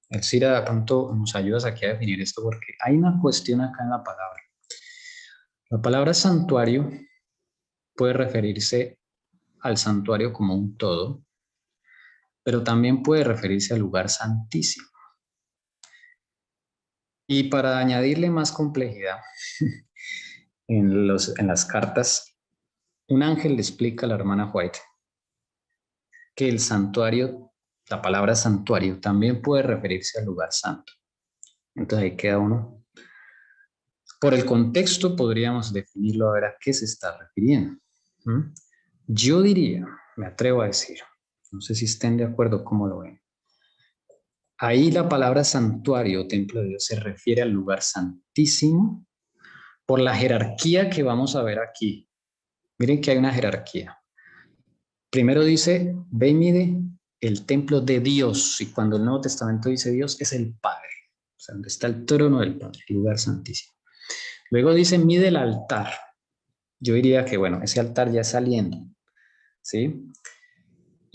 Elcira, de pronto nos ayudas aquí a definir esto, porque hay una cuestión acá en la palabra. La palabra santuario puede referirse al santuario como un todo, pero también puede referirse al lugar santísimo. Y para añadirle más complejidad, en las cartas, un ángel le explica a la hermana White que el santuario, la palabra santuario, también puede referirse al lugar santo. Entonces ahí queda uno. Por el contexto podríamos definirlo a ver a qué se está refiriendo. Yo diría, me atrevo a decir, no sé si estén de acuerdo, cómo lo ven. Ahí la palabra santuario o templo de Dios se refiere al lugar santísimo por la jerarquía que vamos a ver aquí. Miren que hay una jerarquía. Primero dice, ve y mide el templo de Dios. Y cuando el Nuevo Testamento dice Dios, es el Padre. O sea, donde está el trono del Padre, el lugar santísimo. Luego dice, mide el altar. Yo diría que, bueno, ese altar ya saliendo. ¿Sí?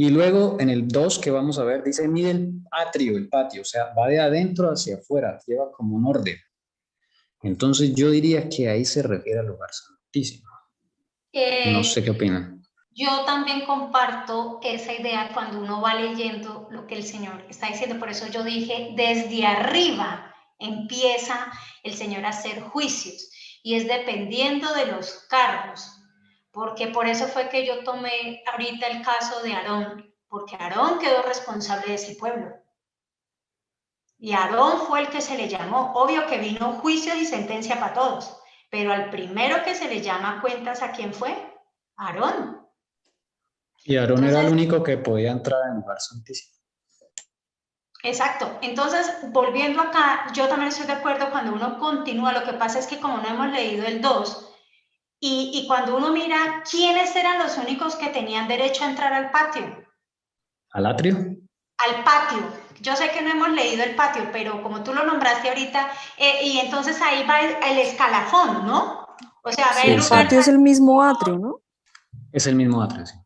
Y luego en el 2 que vamos a ver, dice, mide el atrio, el patio. O sea, va de adentro hacia afuera, lleva como un orden. Entonces yo diría que ahí se refiere al lugar santísimo. No sé qué opinan. Yo también comparto esa idea cuando uno va leyendo lo que el Señor está diciendo. Por eso yo dije, desde arriba empieza el Señor a hacer juicios. Y es dependiendo de los cargos. Porque por eso fue que yo tomé ahorita el caso de Aarón. Porque Aarón quedó responsable de ese pueblo. Y Aarón fue el que se le llamó. Obvio que vino juicio y sentencia para todos. Pero al primero que se le llama cuentas, ¿a quién fue? Aarón. Y Aarón era el único que podía entrar en el lugar santísimo. Exacto. Entonces, volviendo acá, yo también estoy de acuerdo cuando uno continúa. Lo que pasa es que como no hemos leído el 2, y cuando uno mira quiénes eran los únicos que tenían derecho a entrar al patio. ¿Al atrio? Al patio. Yo sé que no hemos leído el patio, pero como tú lo nombraste ahorita, y entonces ahí va el escalafón, ¿no? O sea, sí, el patio es el mismo atrio, ¿no? Es el mismo atrio, sí.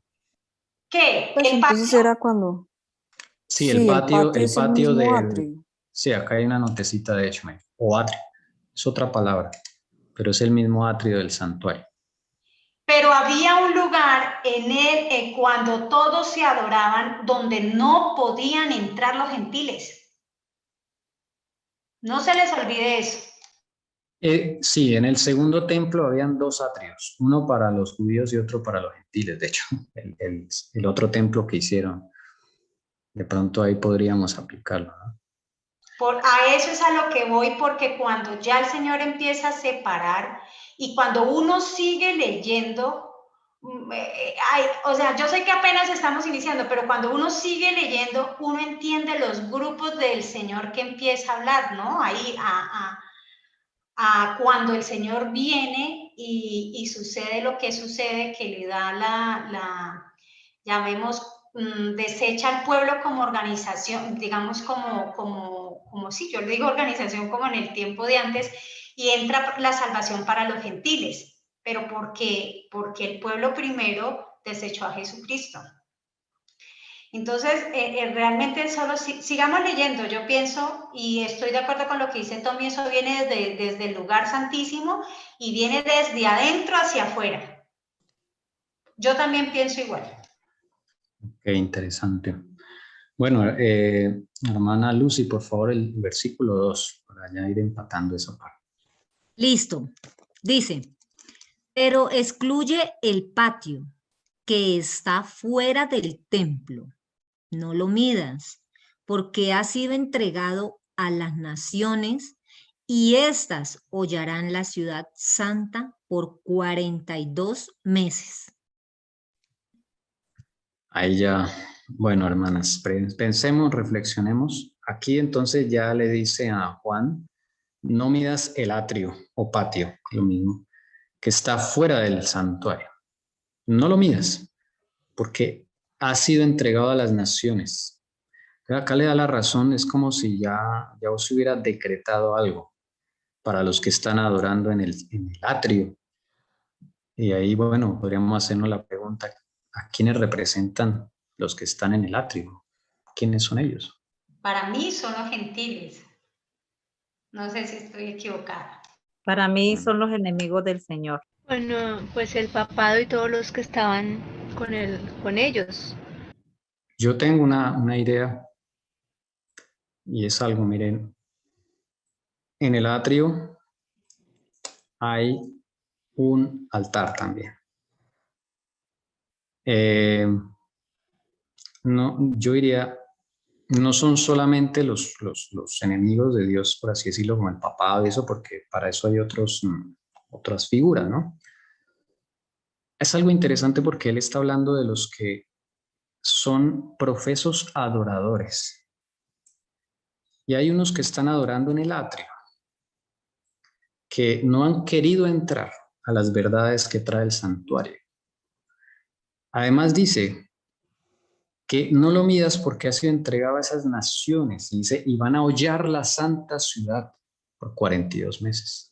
¿Qué? Pues ¿El entonces patio? Era cuando... Sí, el patio es el mismo atrio. Sí, acá hay una notecita de hecho, o atrio. Es otra palabra, pero es el mismo atrio del santuario. Pero había un lugar en él cuando todos se adoraban donde no podían entrar los gentiles. No se les olvide eso. Sí, en el segundo templo habían 2 atrios, uno para los judíos y otro para los gentiles. De hecho, el otro templo que hicieron, de pronto ahí podríamos aplicarlo, ¿no? A eso es a lo que voy, porque cuando ya el Señor empieza a separar y cuando uno sigue leyendo, o sea, yo sé que apenas estamos iniciando, pero cuando uno sigue leyendo, uno entiende los grupos del Señor que empieza a hablar, ¿no? Ahí a cuando el Señor viene y sucede lo que sucede, que le da llamemos, desecha al pueblo como organización, digamos como sí, yo le digo organización como en el tiempo de antes, y entra la salvación para los gentiles. ¿Pero por qué? Porque el pueblo primero desechó a Jesucristo. Entonces, realmente solo sigamos leyendo, yo pienso, y estoy de acuerdo con lo que dice Tommy, eso viene desde el lugar santísimo y viene desde adentro hacia afuera. Yo también pienso igual. Qué interesante. Bueno, hermana Lucy, por favor, el versículo 2, para ya ir empatando esa parte. Listo. Dice, pero excluye el patio que está fuera del templo. No lo midas, porque ha sido entregado a las naciones y éstas hollarán la ciudad santa por 42 meses. Ahí ya, bueno, hermanas, pensemos, reflexionemos. Aquí entonces ya le dice a Juan, no midas el atrio o patio, lo mismo, que está fuera del santuario. No lo midas, porque ha sido entregado a las naciones. Acá le da la razón, es como si ya se hubiera decretado algo para los que están adorando en el atrio. Y ahí, bueno, podríamos hacernos la pregunta, ¿a quiénes representan los que están en el atrio? ¿Quiénes son ellos? Para mí son los gentiles. No sé si estoy equivocada. Para mí son los enemigos del Señor. Bueno, pues el papado y todos los que estaban con ellos. Yo tengo una idea y es algo, miren, en el atrio hay un altar también. No, yo diría, no son solamente los enemigos de Dios, por así decirlo, como el papado y eso, porque para eso hay otras figuras, ¿no? Es algo interesante porque él está hablando de los que son profesos adoradores. Y hay unos que están adorando en el atrio, que no han querido entrar a las verdades que trae el santuario. Además dice que no lo midas porque ha sido entregado a esas naciones. Y dice, y van a hollar la santa ciudad por 42 meses.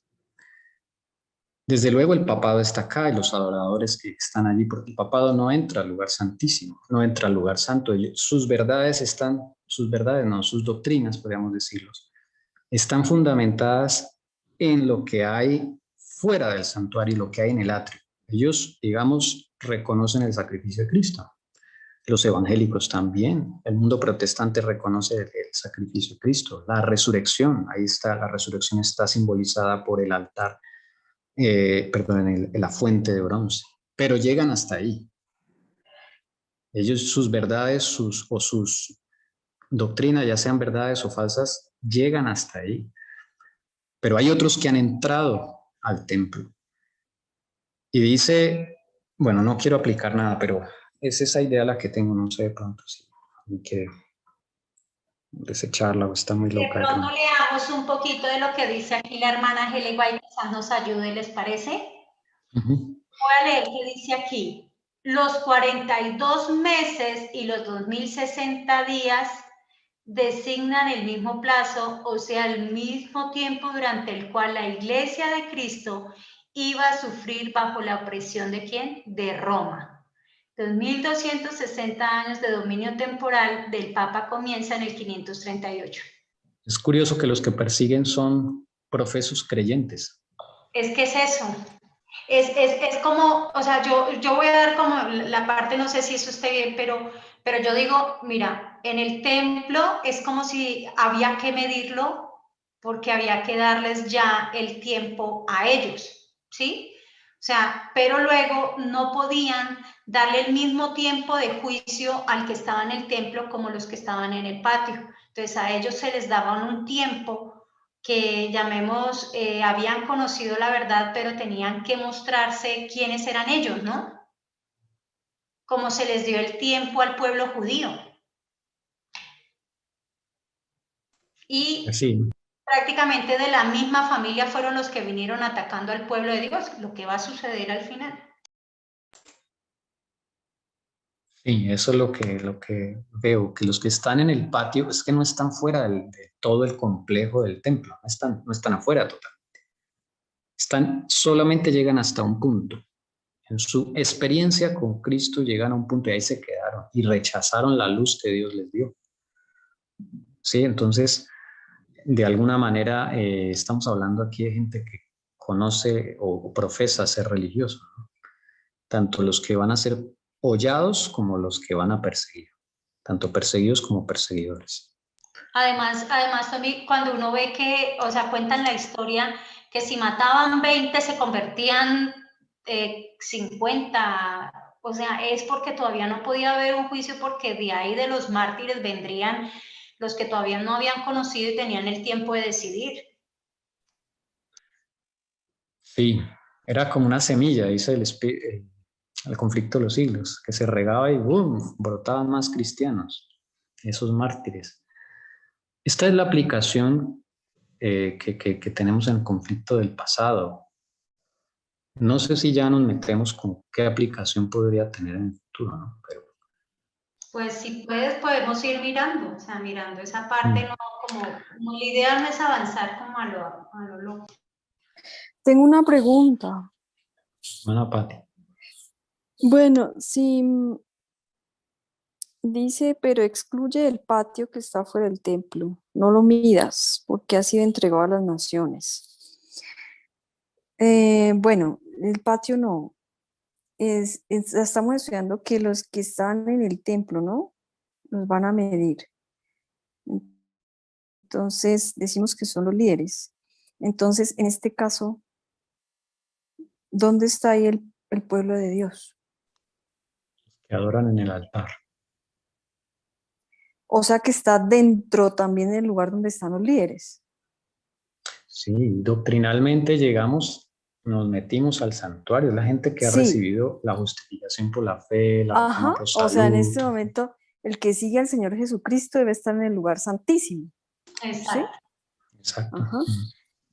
Desde luego el papado está acá y los adoradores que están allí, porque el papado no entra al lugar santísimo, no entra al lugar santo. Sus doctrinas, podríamos decirlo, están fundamentadas en lo que hay fuera del santuario y lo que hay en el atrio. Ellos, digamos, reconocen el sacrificio de Cristo. Los evangélicos también. El mundo protestante reconoce el sacrificio de Cristo. La resurrección, ahí está, la resurrección está simbolizada por el altar, la fuente de bronce. Pero llegan hasta ahí. Ellos, sus verdades, sus doctrinas, ya sean verdades o falsas, llegan hasta ahí. Pero hay otros que han entrado al templo. Y dice, bueno, no quiero aplicar nada, pero es esa idea la que tengo, no sé de pronto si hay que desecharla o está muy loca. De pronto leamos un poquito de lo que dice aquí la hermana Helen White, quizás nos ayude, ¿les parece? Voy a leer qué dice aquí. Los 42 meses y los 2060 días designan el mismo plazo, o sea, el mismo tiempo durante el cual la Iglesia de Cristo iba a sufrir bajo la opresión ¿de quién? De Roma. Los 1260 años de dominio temporal del Papa comienza en el 538. Es curioso que los que persiguen son profesos creyentes. Es que es eso. Es como, o sea, yo voy a dar como la parte, no sé si eso esté bien, pero yo digo, mira, en el templo es como si había que medirlo porque había que darles ya el tiempo a ellos, ¿sí? O sea, pero luego no podían darle el mismo tiempo de juicio al que estaba en el templo como los que estaban en el patio. Entonces a ellos se les daban un tiempo que llamemos, habían conocido la verdad, pero tenían que mostrarse quiénes eran ellos, ¿no? Como se les dio el tiempo al pueblo judío. Y Sí, prácticamente de la misma familia fueron los que vinieron atacando al pueblo de Dios, lo que va a suceder al final. sí, eso es lo que veo, que los que están en el patio es que no están fuera de todo el complejo del templo, no están afuera total. Solamente llegan hasta un punto. En su experiencia con Cristo llegan a un punto y ahí se quedaron y rechazaron la luz que Dios les dio. Sí, entonces, de alguna manera, estamos hablando aquí de gente que conoce o profesa ser religioso, ¿no? Tanto los que van a ser hollados como los que van a perseguir, tanto perseguidos como perseguidores. Además, también cuando uno ve que, o sea, cuentan la historia, que si mataban 20 se convertían 50, o sea, es porque todavía no podía haber un juicio, porque de ahí de los mártires vendrían los que todavía no habían conocido y tenían el tiempo de decidir. Sí, era como una semilla, dice el conflicto de los siglos, que se regaba y ¡boom!, brotaban más cristianos, esos mártires. Esta es la aplicación que tenemos en el conflicto del pasado. No sé si ya nos metemos con qué aplicación podría tener en el futuro, ¿no? Pero, pues si puedes, podemos ir mirando, o sea, mirando esa parte, no, como la idea no es avanzar como a lo loco. Tengo una pregunta. bueno, Pati. Bueno, si dice, pero excluye el patio que está fuera del templo, no lo midas, porque ha sido entregado a las naciones. Bueno, el patio no. Estamos estudiando que los que están en el templo, ¿no? Los van a medir. Entonces, decimos que son los líderes. Entonces, en este caso, ¿dónde está ahí el pueblo de Dios? Que adoran en el altar. O sea, que está dentro también del lugar donde están los líderes. Sí, doctrinalmente nos metimos al santuario, la gente que ha Sí. recibido la justificación por la fe, la reforma por salud. O sea, en este momento, el que sigue al Señor Jesucristo debe estar en el lugar santísimo. Exacto. ¿Sí? Exacto. Ajá.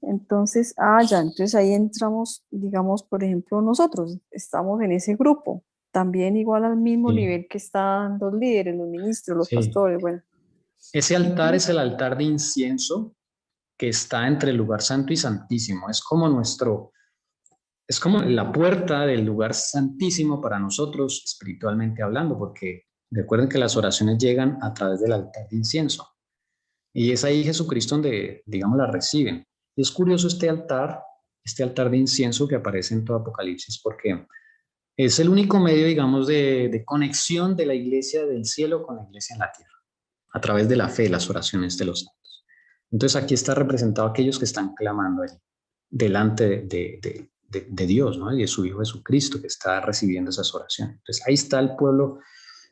Entonces, entonces ahí entramos, digamos, por ejemplo, nosotros estamos en ese grupo, también igual al mismo nivel que están los líderes, los ministros, los pastores, bueno. Ese altar es el altar de incienso que está entre el lugar santo y santísimo. Es como la puerta del lugar santísimo para nosotros espiritualmente hablando, porque recuerden que las oraciones llegan a través del altar de incienso. Y es ahí Jesucristo donde, digamos, la reciben. Y es curioso este altar de incienso que aparece en todo Apocalipsis, porque es el único medio, digamos, de conexión de la iglesia del cielo con la iglesia en la tierra, a través de la fe, las oraciones de los santos. Entonces aquí está representado aquellos que están clamando allí, delante de Dios, ¿no? Y de su Hijo Jesucristo, que está recibiendo esas oraciones. Entonces ahí está el pueblo.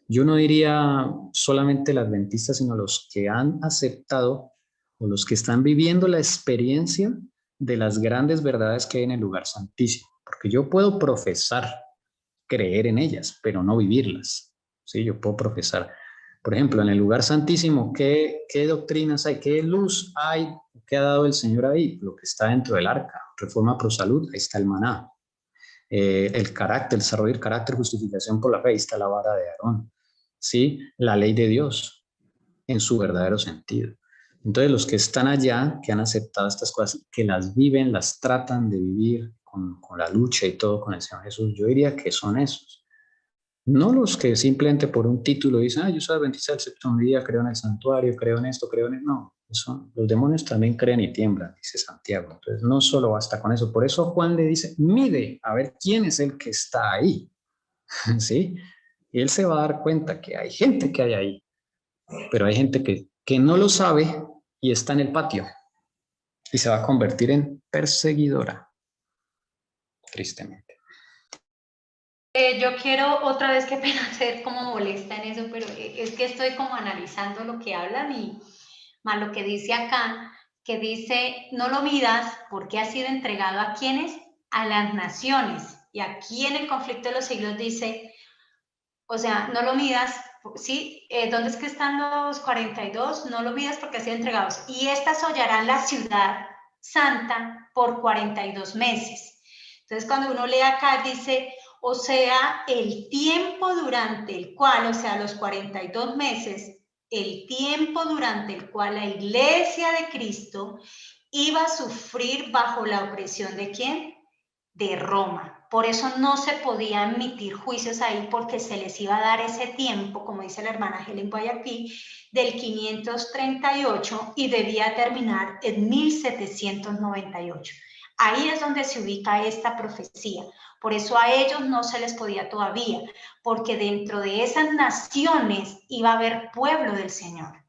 Yo no diría solamente el adventista, sino los que han aceptado o los que están viviendo la experiencia de las grandes verdades que hay en el lugar santísimo. Porque yo puedo profesar, creer en ellas, pero no vivirlas. ¿Sí? Yo puedo profesar. Por ejemplo, en el lugar santísimo, ¿qué doctrinas hay? ¿Qué luz hay? ¿Qué ha dado el Señor ahí? Lo que está dentro del arca. Reforma pro salud, ahí está el maná. El carácter, el desarrollo del carácter, justificación por la fe, ahí está la vara de Aarón. ¿Sí? La ley de Dios en su verdadero sentido. Entonces los que están allá, que han aceptado estas cosas, que las viven, las tratan de vivir con la lucha y todo con el Señor Jesús, yo diría que son esos. No los que simplemente por un título dicen, yo soy adventista del séptimo día, creo en el santuario, creo en esto, creo en esto. No, los demonios también creen y tiemblan, dice Santiago. Entonces no solo basta con eso. Por eso Juan le dice, mide a ver quién es el que está ahí. ¿Sí? Y él se va a dar cuenta que hay gente que hay ahí, pero hay gente que no lo sabe y está en el patio. y se va a convertir en perseguidora, tristemente. Yo quiero otra vez, qué pena ser como molesta en eso, pero es que estoy como analizando lo que hablan y más lo que dice acá, que dice, no lo midas porque ha sido entregado a quienes, a las naciones. Y aquí en el conflicto de los siglos dice, o sea, no lo midas, ¿sí? ¿Dónde es que están los 42? No lo midas porque ha sido entregados. Y estas hollarán la ciudad santa por 42 meses. Entonces, cuando uno lee acá, dice, o sea, el tiempo durante el cual, o sea, los 42 meses, el tiempo durante el cual la iglesia de Cristo iba a sufrir bajo la opresión ¿de quién? De Roma. Por eso no se podían emitir juicios ahí porque se les iba a dar ese tiempo, como dice la hermana Helen Guayaquil, del 538 y debía terminar en 1798. Ahí es donde se ubica esta profecía. Por eso a ellos no se les podía todavía, porque dentro de esas naciones iba a haber pueblo del Señor.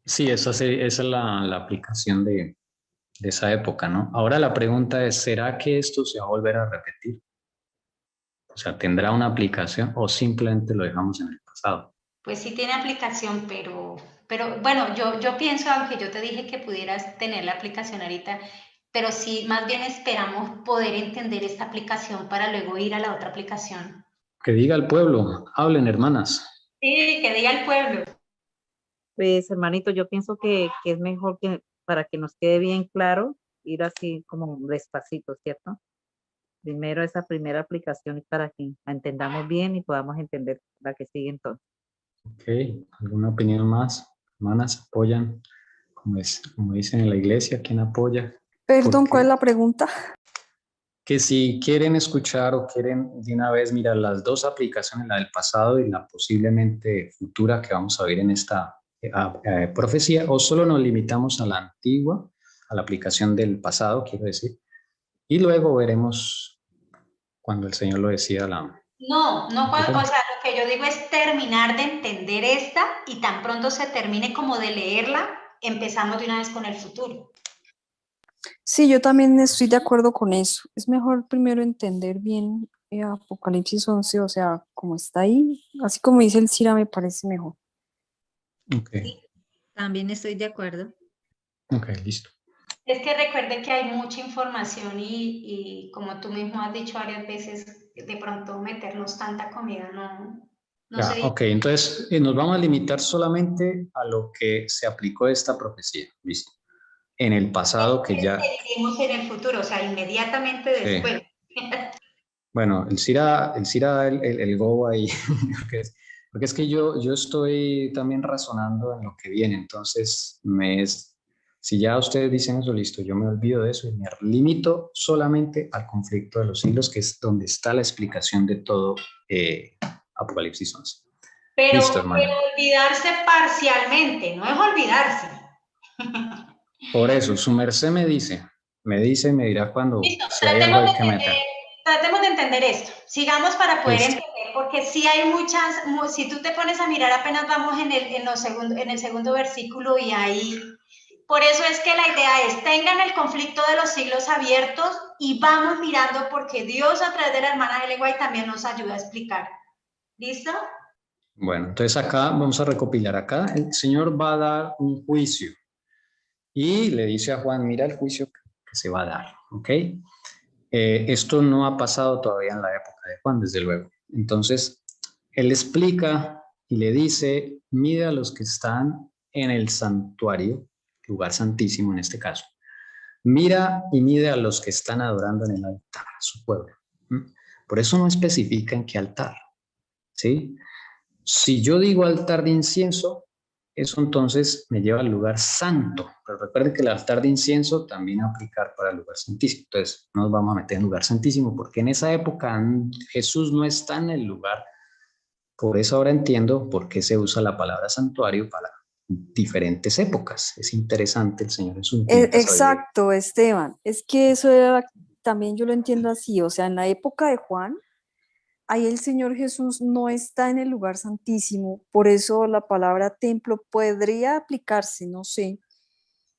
Sí, esa es la aplicación de esa época, ¿no? Ahora la pregunta es, ¿será que esto se va a volver a repetir? O sea, ¿tendrá una aplicación o simplemente lo dejamos en el pasado? Pues sí tiene aplicación, pero bueno, yo pienso, aunque yo te dije que pudieras tener la aplicación ahorita, pero sí, más bien esperamos poder entender esta aplicación para luego ir a la otra aplicación. Que diga el pueblo, hablen hermanas. Sí, que diga el pueblo. Pues, hermanito, yo pienso que es mejor que para que nos quede bien claro, ir así como despacito, ¿cierto? Primero esa primera aplicación para que la entendamos bien y podamos entender la que sigue entonces. Ok, ¿alguna opinión más? Hermanas, apoyan, como dicen en la iglesia, ¿quién apoya? Perdón, Porque ¿cuál es la pregunta? que si quieren escuchar o quieren de una vez mirar las dos aplicaciones, la del pasado y la posiblemente futura que vamos a ver en esta profecía, o solo nos limitamos a la antigua, a la aplicación del pasado, quiero decir, y luego veremos cuando el Señor lo decida No, o sea, lo que yo digo es terminar de entender esta y tan pronto se termine como de leerla, empezamos de una vez con el futuro. Sí, yo también estoy de acuerdo con eso. Es mejor primero entender bien Apocalipsis 11, o sea, como está ahí, así como dice el Cira, me parece mejor. Ok, También estoy de acuerdo. ok, listo. Es que recuerde que hay mucha información y como tú mismo has dicho varias veces, de pronto meternos tanta comida no se dice. Ok, entonces nos vamos a limitar solamente a lo que se aplicó esta profecía, listo. En el pasado que ya... Seguimos en el futuro, o sea, inmediatamente después. Sí. Bueno, el Cira da el go ahí, porque es que yo estoy también razonando en lo que viene, entonces si ya ustedes dicen eso, listo, yo me olvido de eso y me limito solamente al conflicto de los siglos, que es donde está la explicación de todo Apocalipsis 11. Listo, hermano. Pero olvidarse parcialmente, no es olvidarse. Por eso, su merced me dirá cuando Listo, si hay algo hay que meter. Tratemos de entender esto. Sigamos para poder entender, porque sí hay muchas, si tú te pones a mirar, apenas vamos en el segundo versículo y ahí, por eso es que la idea es, tengan el conflicto de los siglos abiertos y vamos mirando porque Dios a través de la hermana Helen White también nos ayuda a explicar. ¿Listo? Bueno, entonces acá vamos a recopilar. Acá el Señor va a dar un juicio y le dice a Juan, mira el juicio que se va a dar, ¿ok? Esto no ha pasado todavía en la época de Juan, desde luego. Entonces, él explica y le dice, mide a los que están en el santuario, lugar santísimo en este caso. Mira y mide a los que están adorando en el altar, su pueblo. Por eso no especifica en qué altar, ¿sí? Si yo digo altar de incienso, eso entonces me lleva al lugar santo. Pero recuerden que el altar de incienso también va a aplicar para el lugar santísimo. Entonces, no nos vamos a meter en lugar santísimo porque en esa época Jesús no está en el lugar. Por eso ahora entiendo por qué se usa la palabra santuario para diferentes épocas. Es interesante, el Señor es un... Exacto, Esteban. Es que eso era, también yo lo entiendo así. O sea, en la época de Juan, ahí el Señor Jesús no está en el lugar santísimo, por eso la palabra templo podría aplicarse, no sé,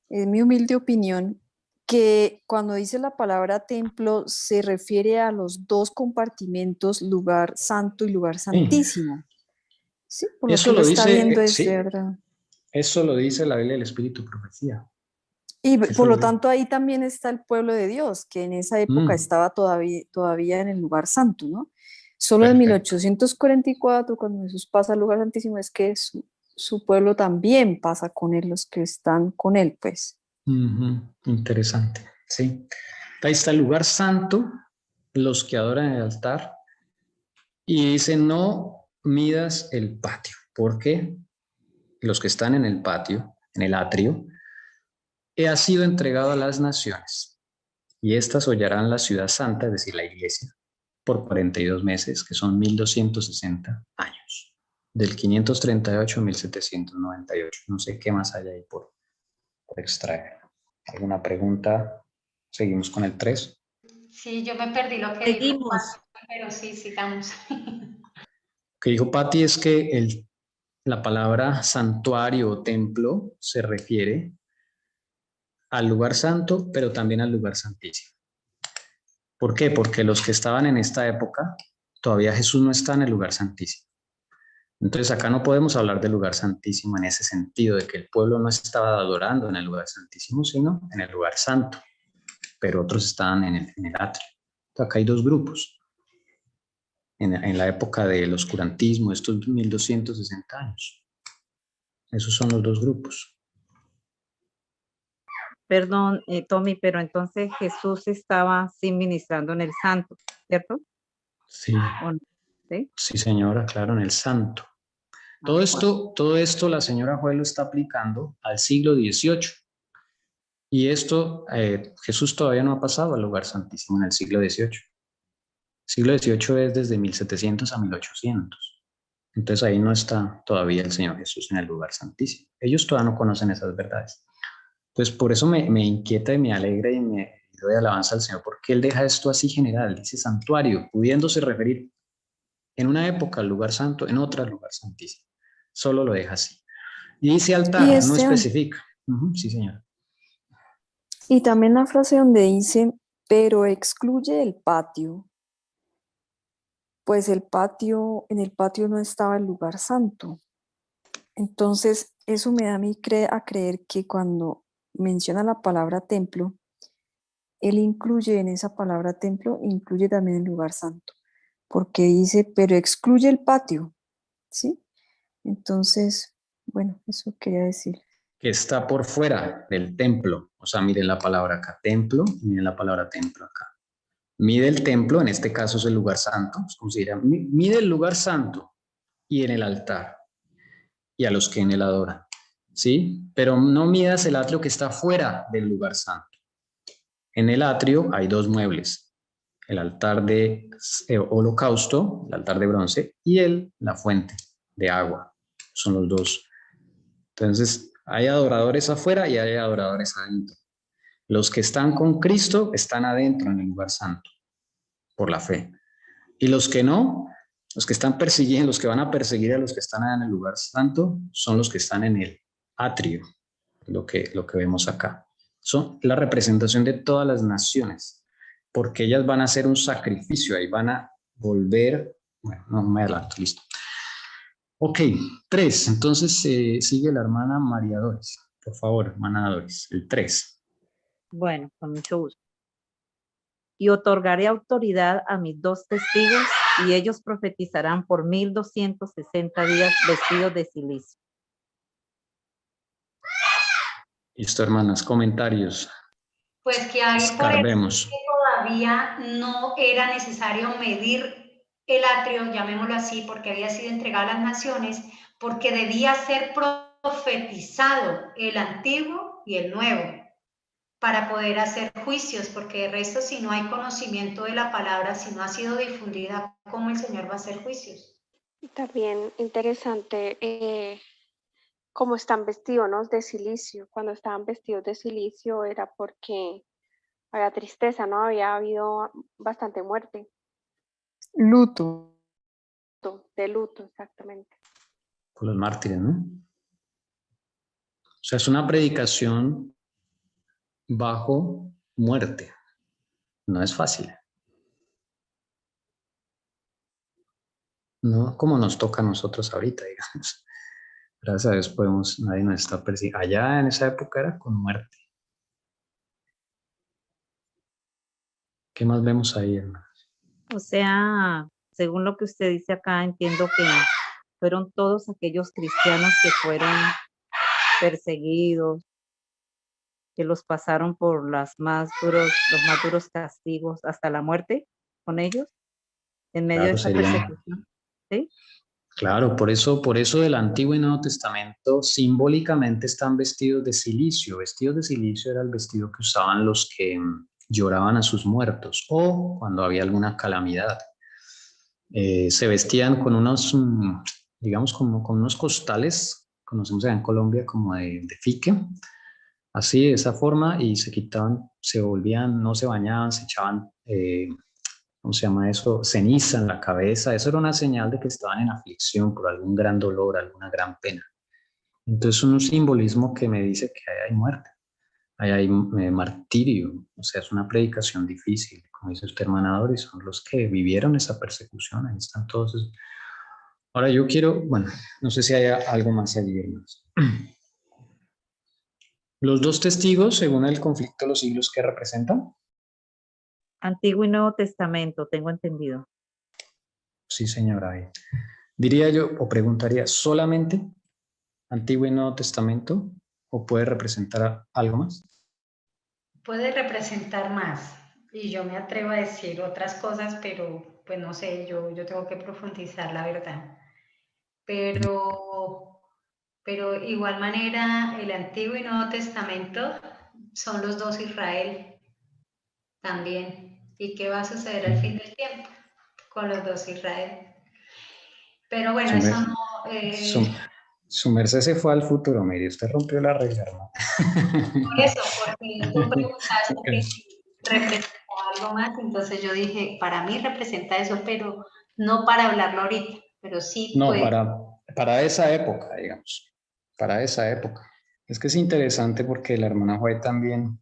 es mi humilde opinión, que cuando dice la palabra templo se refiere a los dos compartimentos, lugar santo y lugar santísimo. Sí, por lo que Eso lo lo está dice, viendo sí, desde verdad. eso lo dice la Biblia del Espíritu y Profecía. Y Eso por lo lo dice. tanto ahí también está el pueblo de Dios, que en esa época Mm, estaba todavía en el lugar santo, ¿no? Solo en perfecto. 1844, cuando Jesús pasa al lugar santísimo, es que su pueblo también pasa con él, los que están con él, pues. Ujú, interesante, sí. Ahí está el lugar santo, los que adoran el altar, y dice, no midas el patio, porque los que están en el patio, en el atrio, ha sido entregado a las naciones, y éstas hollarán la ciudad santa, es decir, la iglesia, por 42 meses, que son 1260 años, del 538 a 1798. No sé qué más hay ahí por extraer. ¿Alguna pregunta? Seguimos con el 3. Sí, yo me perdí lo que dijo Seguimos. Pati, pero sí, sigamos. Lo que dijo Patti es que la palabra santuario o templo se refiere al lugar santo, pero también al lugar santísimo. ¿Por qué? Porque los que estaban en esta época, todavía Jesús no está en el lugar santísimo. Entonces acá no podemos hablar del lugar santísimo en ese sentido, de que el pueblo no estaba adorando en el lugar santísimo, sino en el lugar santo, pero otros estaban en el atrio. Entonces acá hay dos grupos. En la época del oscurantismo, estos 1260 años. Esos son los dos grupos. Perdón, Tommy, pero entonces Jesús estaba sí ministrando en el santo, ¿cierto? Sí, ¿O no? ¿Sí? sí señora, claro, en el santo. Ah, bueno. Todo esto la señora Juez lo está aplicando al siglo XVIII. Y esto, Jesús todavía no ha pasado al lugar santísimo en el siglo XVIII. Siglo XVIII es desde 1700 a 1800. Entonces ahí no está todavía el Señor Jesús en el lugar santísimo. Ellos todavía no conocen esas verdades. Entonces por eso me inquieta y me alegra y me doy alabanza al Señor, porque Él deja esto así general, dice santuario, pudiéndose referir en una época al lugar santo, en otra al lugar santísimo. Solo lo deja así. Y dice Y altar, no especifica. Sí, señor. y también la frase donde dice, pero excluye el patio, pues en el patio no estaba el lugar santo. Entonces, eso me da a mí a creer que cuando menciona la palabra templo, él incluye en esa palabra templo, incluye también el lugar santo, porque dice, pero excluye el patio, ¿sí? Entonces, bueno, eso quería decir. Que está por fuera del templo. O sea, miren la palabra acá, templo, y miren la palabra templo acá. Mide el templo, en este caso es el lugar santo, es como si dijera, mide el lugar santo y en el altar, y a los que en él adoran, ¿sí? Pero no midas el atrio que está fuera del lugar santo. En el atrio hay dos muebles, el altar de holocausto, el altar de bronce, y la fuente de agua. Son los dos. Entonces, hay adoradores afuera y hay adoradores adentro. Los que están con Cristo están adentro en el lugar santo, por la fe. Y los que no, los que están persiguiendo, los que van a perseguir a los que están en el lugar santo, son los que están en el atrio, lo que vemos acá. Son la representación de todas las naciones, porque ellas van a hacer un sacrificio, ahí van a volver, bueno, no me adelanto, listo. Ok, 3, entonces sigue la hermana María Doris, por favor, hermana Doris, el 3. Bueno, con mucho gusto. Y otorgaré autoridad a mis 2 testigos y ellos profetizarán por 1260 días vestidos de silicio. Listo, hermanas, comentarios. Pues que ahí por eso Escarbemos. que todavía no era necesario medir el atrio, llamémoslo así, porque había sido entregado a las naciones, porque debía ser profetizado el antiguo y el nuevo para poder hacer juicios, porque de resto si no hay conocimiento de la palabra, si no ha sido difundida, ¿cómo el Señor va a hacer juicios? También interesante cómo están vestidos, ¿no? De silicio. Cuando estaban vestidos de silicio era porque había tristeza, ¿no? Había habido bastante muerte. Luto. De luto, exactamente. Por los mártires, ¿no? O sea, es una predicación bajo muerte. No es fácil. No como nos toca a nosotros ahorita, digamos. Gracias a Dios nadie nos está persiguiendo. Allá en esa época era con muerte. ¿Qué más vemos ahí, hermano? O sea, según lo que usted dice acá, entiendo que fueron todos aquellos cristianos que fueron perseguidos, que los pasaron por los más duros castigos hasta la muerte con ellos, en medio de esa persecución. ¿Sí? Claro, por eso del Antiguo y Nuevo Testamento simbólicamente están vestidos de cilicio. Vestidos de silicio era el vestido que usaban los que lloraban a sus muertos o cuando había alguna calamidad. Se vestían con unos, digamos, como con unos costales, conocemos allá en Colombia como de fique, así de esa forma, y se quitaban, se volvían, no se bañaban, se echaban, ¿cómo se llama eso? Ceniza en la cabeza. Eso era una señal de que estaban en aflicción por algún gran dolor, alguna gran pena. Entonces, un simbolismo que me dice que ahí hay muerte, ahí hay martirio, o sea, es una predicación difícil, como dice usted, hermana, y son los que vivieron esa persecución, ahí están todos. Ahora yo quiero, bueno, no sé si hay algo más allí, hermanos. Los dos testigos, según el conflicto de los siglos, ¿qué representan? Antiguo y Nuevo Testamento, tengo entendido. Sí, señora. Diría yo, o preguntaría, ¿solamente Antiguo y Nuevo Testamento o puede representar algo más? Puede representar más y yo me atrevo a decir otras cosas, pero pues no sé, yo tengo que profundizar la verdad. Pero igual manera el Antiguo y Nuevo Testamento son los dos Israel también. ¿Y qué va a suceder al fin del tiempo con los dos Israel? Pero bueno, eso no... Su merced se fue al futuro, mire, usted rompió la regla, hermano. Por eso, porque tú preguntaste que si representaba algo más, entonces yo dije, para mí representa eso, pero no para hablarlo ahorita, pero sí no, pues... para esa época, digamos, para esa época. Es que es interesante porque la hermana Joy también,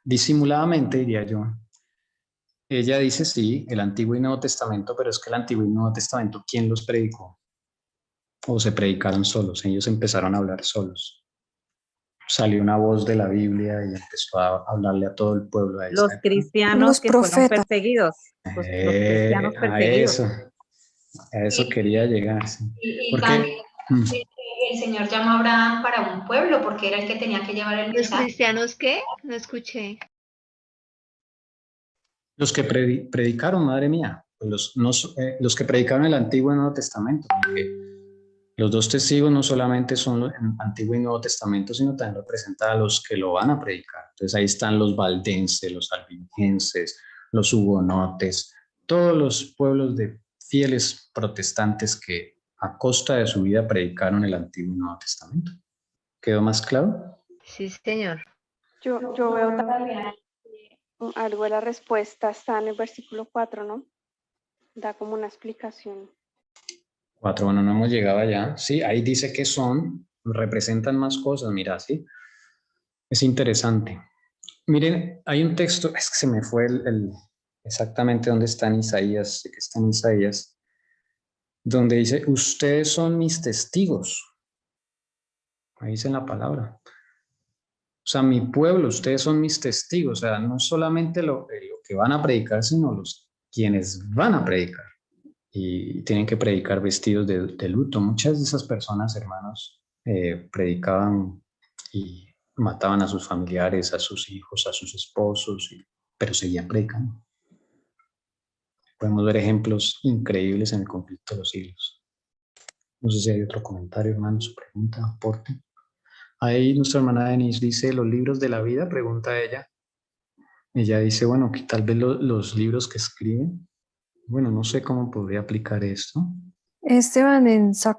disimuladamente diría yo, ella dice sí, el Antiguo y Nuevo Testamento, pero es que el Antiguo y Nuevo Testamento, ¿quién los predicó? O se predicaron solos, ellos empezaron a hablar solos. Salió una voz de la Biblia y empezó a hablarle a todo el pueblo. Los cristianos los que profetas. fueron perseguidos. Los cristianos perseguidos. A eso quería llegar. Sí. Y también el Señor llamó a Abraham para un pueblo porque era el que tenía que llevar el mensaje. ¿Los cristianos qué? No escuché. Los que predicaron, madre mía, los que predicaron el Antiguo y Nuevo Testamento. Los dos testigos no solamente son el Antiguo y Nuevo Testamento, sino también representan a los que lo van a predicar. Entonces ahí están los valdenses, los albingenses, los hugonotes, todos los pueblos de fieles protestantes que a costa de su vida predicaron el Antiguo y Nuevo Testamento. ¿Quedó más claro? Sí, señor. Yo veo también algo de la respuesta, está en el versículo 4, ¿no? Da como una explicación. 4, bueno, no hemos llegado allá. Sí, ahí dice que representan más cosas, mira, sí. Es interesante. Miren, hay un texto, es que se me fue exactamente dónde está en Isaías, sé que está en Isaías, donde dice, ustedes son mis testigos. Ahí dice la palabra. O sea, mi pueblo, ustedes son mis testigos. O sea, no solamente lo que van a predicar, sino quienes van a predicar. Y tienen que predicar vestidos de luto. Muchas de esas personas, hermanos, predicaban y mataban a sus familiares, a sus hijos, a sus esposos, pero seguían predicando. Podemos ver ejemplos increíbles en el conflicto de los siglos. No sé si hay otro comentario, hermano, su pregunta, aporte. Ahí nuestra hermana Denise dice, ¿los libros de la vida? Pregunta ella. Ella dice, bueno, que tal vez los libros que escriben. Bueno, no sé cómo podría aplicar esto. Esteban, en Sí,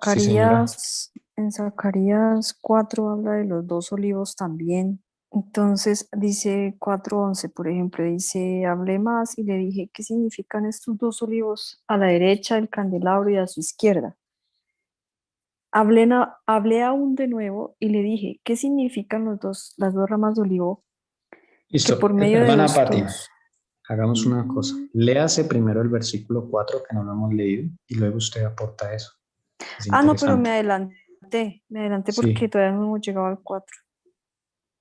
Zacarías 4 habla de los dos olivos también. Entonces dice 4:11, por ejemplo, dice, hablé más y le dije, ¿qué significan estos dos olivos a la derecha del candelabro y a su izquierda? Hablé aún de nuevo y le dije, ¿qué significan las dos ramas de olivo Listo. por medio de Hermana los Pati, dos. hagamos una cosa. Léase primero el versículo 4 que no lo hemos leído y luego usted aporta eso. Es Ah, no, pero interesante. me adelanté Sí. porque todavía no hemos llegado al 4.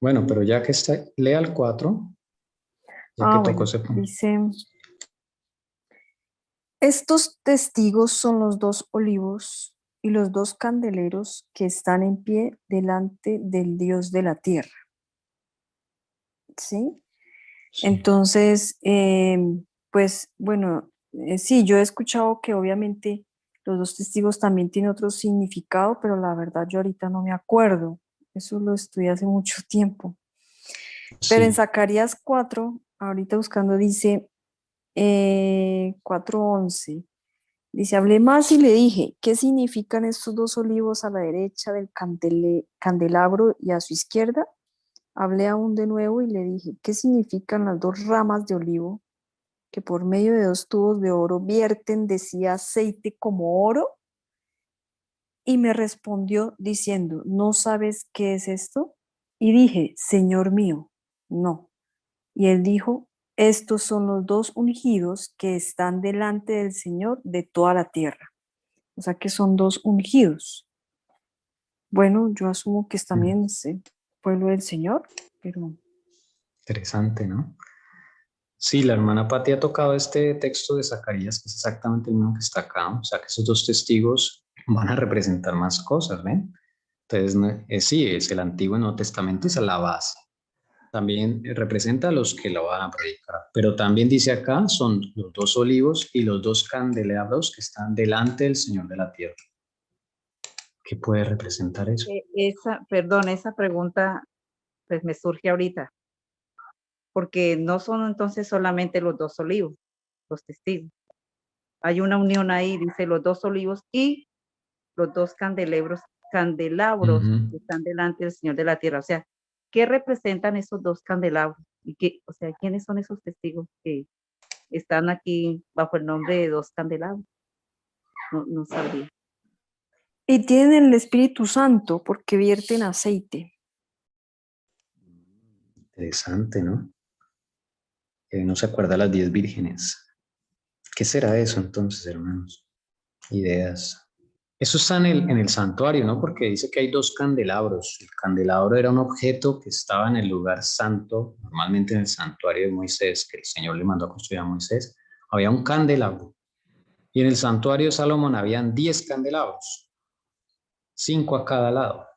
Bueno, pero ya que está, lea el 4, ya que tocó Bueno, ese punto. dice, estos testigos son los 2 olivos y los 2 candeleros que están en pie delante del Dios de la tierra. ¿Sí? Sí. Entonces, pues bueno, sí, yo he escuchado que obviamente los 2 testigos también tienen otro significado, pero la verdad yo ahorita no me acuerdo. Eso lo estudié hace mucho tiempo. Pero en Sí. Zacarías 4, ahorita buscando, dice 4:11. Dice, hablé más y le dije, ¿qué significan estos 2 olivos a la derecha del candelabro y a su izquierda? Hablé aún de nuevo y le dije, ¿qué significan las 2 ramas de olivo que por medio de 2 tubos de oro vierten de sí aceite como oro? Y me respondió diciendo, ¿no sabes qué es esto? Y dije, Señor mío, no. Y él dijo, estos son los 2 ungidos que están delante del Señor de toda la tierra. O sea que son 2 ungidos. Bueno, yo asumo que también es el pueblo del Señor, pero... Interesante, ¿no? Sí, la hermana Pati ha tocado este texto de Zacarías, que es exactamente el mismo que está acá. O sea, que esos 2 testigos van a representar más cosas, ¿ven? Entonces, sí, es el Antiguo y Nuevo Testamento, esa es la base. También representa a los que lo van a predicar. Pero también dice acá, son los 2 olivos y los 2 candelabros que están delante del Señor de la tierra. ¿Qué puede representar eso? Esa pregunta pues me surge ahorita, porque no son entonces solamente los 2 olivos, los testigos. Hay una unión ahí, dice los 2 olivos y los 2 candelabros que están delante del Señor de la tierra. O sea, ¿qué representan esos 2 candelabros? Y o sea, ¿quiénes son esos testigos que están aquí bajo el nombre de 2 candelabros? No sabría. Y tienen el Espíritu Santo porque vierten aceite. Interesante, ¿no? No se acuerda las 10 vírgenes. ¿Qué será eso entonces, hermanos? Ideas. Eso está en el santuario, ¿no? Porque dice que hay 2 candelabros. El candelabro era un objeto que estaba en el lugar santo, normalmente en el santuario de Moisés, que el Señor le mandó a construir a Moisés. Había un candelabro. Y en el santuario de Salomón habían 10 candelabros, 5 a cada lado.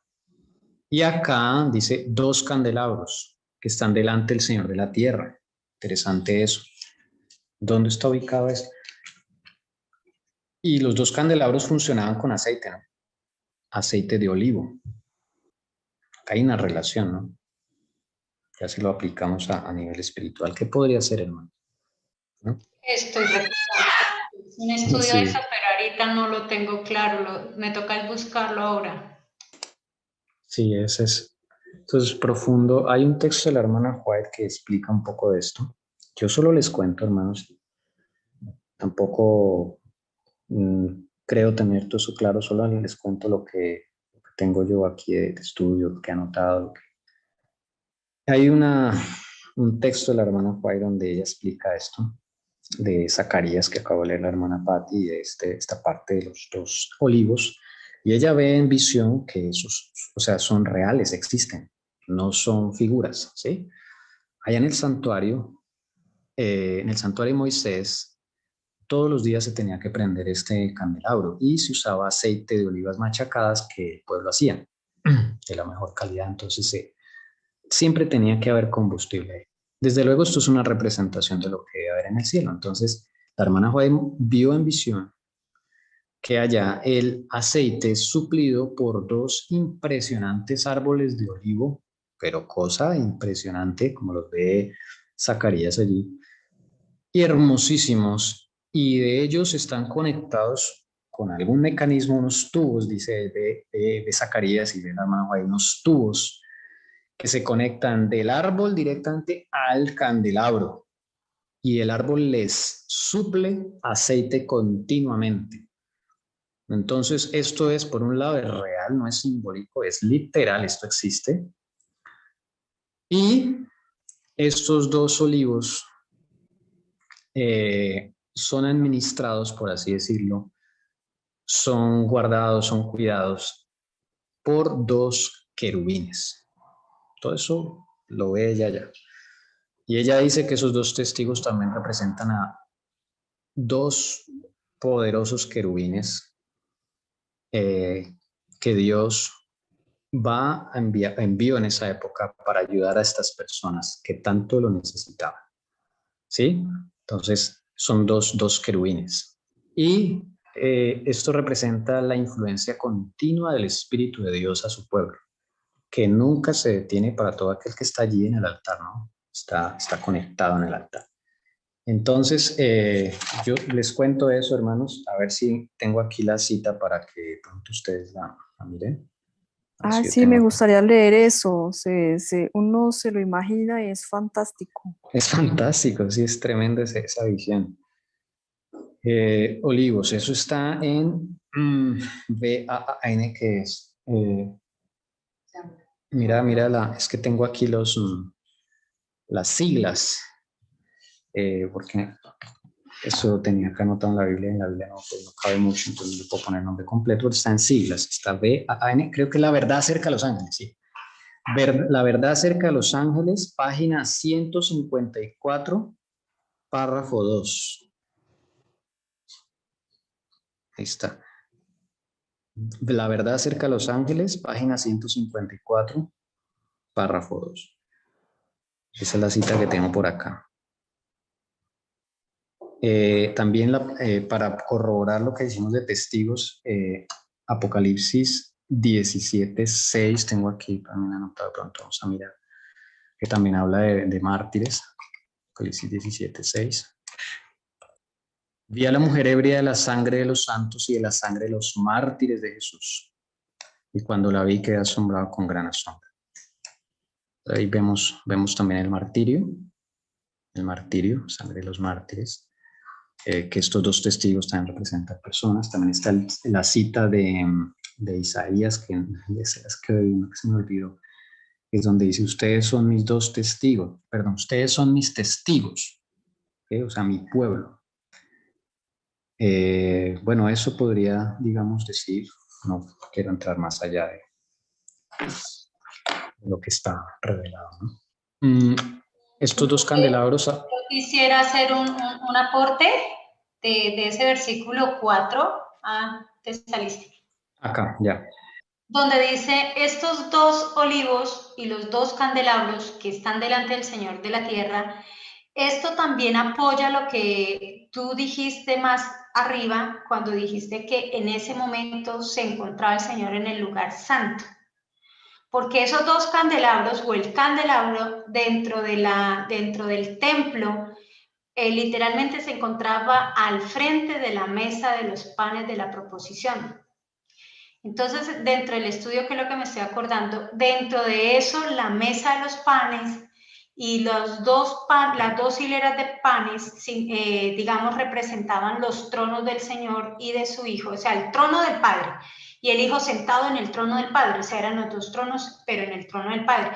Y acá dice 2 candelabros que están delante del Señor de la tierra. Interesante eso. ¿Dónde está ubicado eso? Y los 2 candelabros funcionaban con aceite, ¿no? Aceite de olivo. Hay una relación, ¿no? Ya si lo aplicamos a nivel espiritual, ¿qué podría ser, hermano? ¿No? Estoy recordando. Un estudio Sí. de eso, pero ahorita no lo tengo claro. Me toca buscarlo ahora. Sí, ese es. Entonces, profundo. Hay un texto de la hermana White que explica un poco de esto. Yo solo les cuento, hermanos. Tampoco creo tener todo eso claro, solo les cuento lo que tengo yo aquí de estudio, que he anotado. Hay un texto de la hermana White donde ella explica esto, de Zacarías que acabo de leer la hermana Patti, de esta parte de los 2 olivos, y ella ve en visión que esos, o sea, son reales, existen, no son figuras, ¿sí? Allá en el santuario de Moisés, todos los días se tenía que prender este candelabro y se usaba aceite de olivas machacadas que el pueblo hacía de la mejor calidad, entonces siempre tenía que haber combustible ahí. Desde luego esto es una representación de lo que debe haber en el cielo, entonces la hermana Juan vio en visión que allá el aceite es suplido por 2 impresionantes árboles de olivo, pero cosa impresionante, como los ve Zacarías allí, y hermosísimos, y de ellos están conectados con algún mecanismo, unos tubos, dice de Zacarías y de la hermana Juan, unos tubos que se conectan del árbol directamente al candelabro y el árbol les suple aceite continuamente. Entonces, esto es, por un lado, es real, no es simbólico, es literal, esto existe. Y estos dos olivos son administrados, por así decirlo, son guardados, son cuidados por dos querubines. Todo eso lo ve ella ya. Y ella dice que esos dos testigos también representan a dos poderosos querubines que Dios envió en esa época para ayudar a estas personas que tanto lo necesitaban. ¿Sí? Entonces son dos querubines. Y esto representa la influencia continua del Espíritu de Dios a su pueblo, que nunca se detiene para todo aquel que está allí en el altar, ¿no? Está conectado en el altar. Entonces, yo les cuento eso, hermanos, a ver si tengo aquí la cita para que pronto ustedes la miren. Ah, sí, me gustaría leer eso. Uno se lo imagina y es fantástico. Es fantástico, sí, es tremenda esa visión. Olivos, eso está en BAAN, que es. Mira, es que tengo aquí las siglas, porque eso tenía acá anotado en la Biblia, no, pues no cabe mucho, entonces le puedo poner el nombre completo, pero está en siglas, está BAAN, creo que es La Verdad Acerca de los Ángeles, sí. La Verdad Acerca de los Ángeles, página 154, párrafo 2. Ahí está. La Verdad Acerca de los Ángeles, página 154, párrafo 2. Esa es la cita que tengo por acá. También para corroborar lo que decimos de testigos, Apocalipsis 17:6, tengo aquí también anotado, pronto vamos a mirar, que también habla de mártires. Apocalipsis 17:6. Vi a la mujer ebria de la sangre de los santos y de la sangre de los mártires de Jesús. Y cuando la vi quedé asombrado con gran asombro. Ahí vemos también el martirio, sangre de los mártires. Que estos dos testigos también representan personas. También está la cita de Isaías, que se me olvidó, es donde dice, ustedes son mis dos testigos, perdón, ustedes son mis testigos, o sea, mi pueblo. Bueno, eso podría, digamos, decir, no quiero entrar más allá de lo que está revelado, ¿no? Estos dos candelabros... Yo quisiera hacer un aporte de ese versículo 4. Te saliste. Acá, ya. Donde dice, estos dos olivos y los dos candelabros que están delante del Señor de la tierra, esto también apoya lo que tú dijiste más arriba, cuando dijiste que en ese momento se encontraba el Señor en el lugar santo. Porque esos dos candelabros o el candelabro dentro del templo literalmente se encontraba al frente de la mesa de los panes de la proposición. Entonces, dentro del estudio, que es lo que me estoy acordando, dentro de eso, la mesa de los panes y las dos hileras de panes, digamos, representaban los tronos del Señor y de su Hijo, o sea, el trono del Padre y el Hijo sentado en el trono del Padre, o sea, eran los dos tronos, pero en el trono del Padre,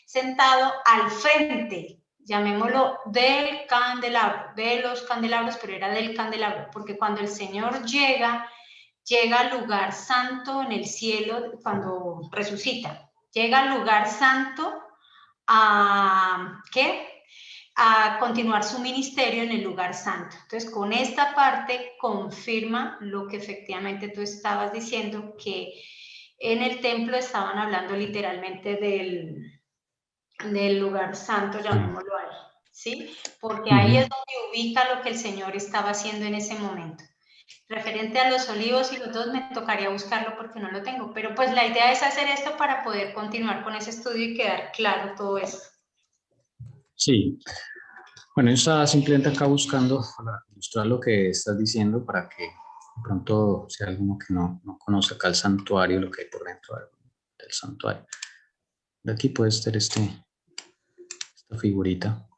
sentado al frente, llamémoslo, del candelabro, de los candelabros, pero era del candelabro, porque cuando el Señor llega al lugar santo en el cielo, cuando resucita, llega al lugar santo a continuar su ministerio en el lugar santo. Entonces, con esta parte confirma lo que efectivamente tú estabas diciendo, que en el templo estaban hablando literalmente del lugar santo, llamémoslo ahí, ¿sí? Porque ahí es donde ubica lo que el Señor estaba haciendo en ese momento. Referente a los olivos y los dos, me tocaría buscarlo porque no lo tengo, pero pues la idea es hacer esto para poder continuar con ese estudio y quedar claro todo esto. Sí. Bueno, yo estaba simplemente acá buscando para ilustrar lo que estás diciendo, para que de pronto, si hay alguno que no conoce acá el santuario, lo que hay por dentro del santuario. De aquí puede ser esta figurita,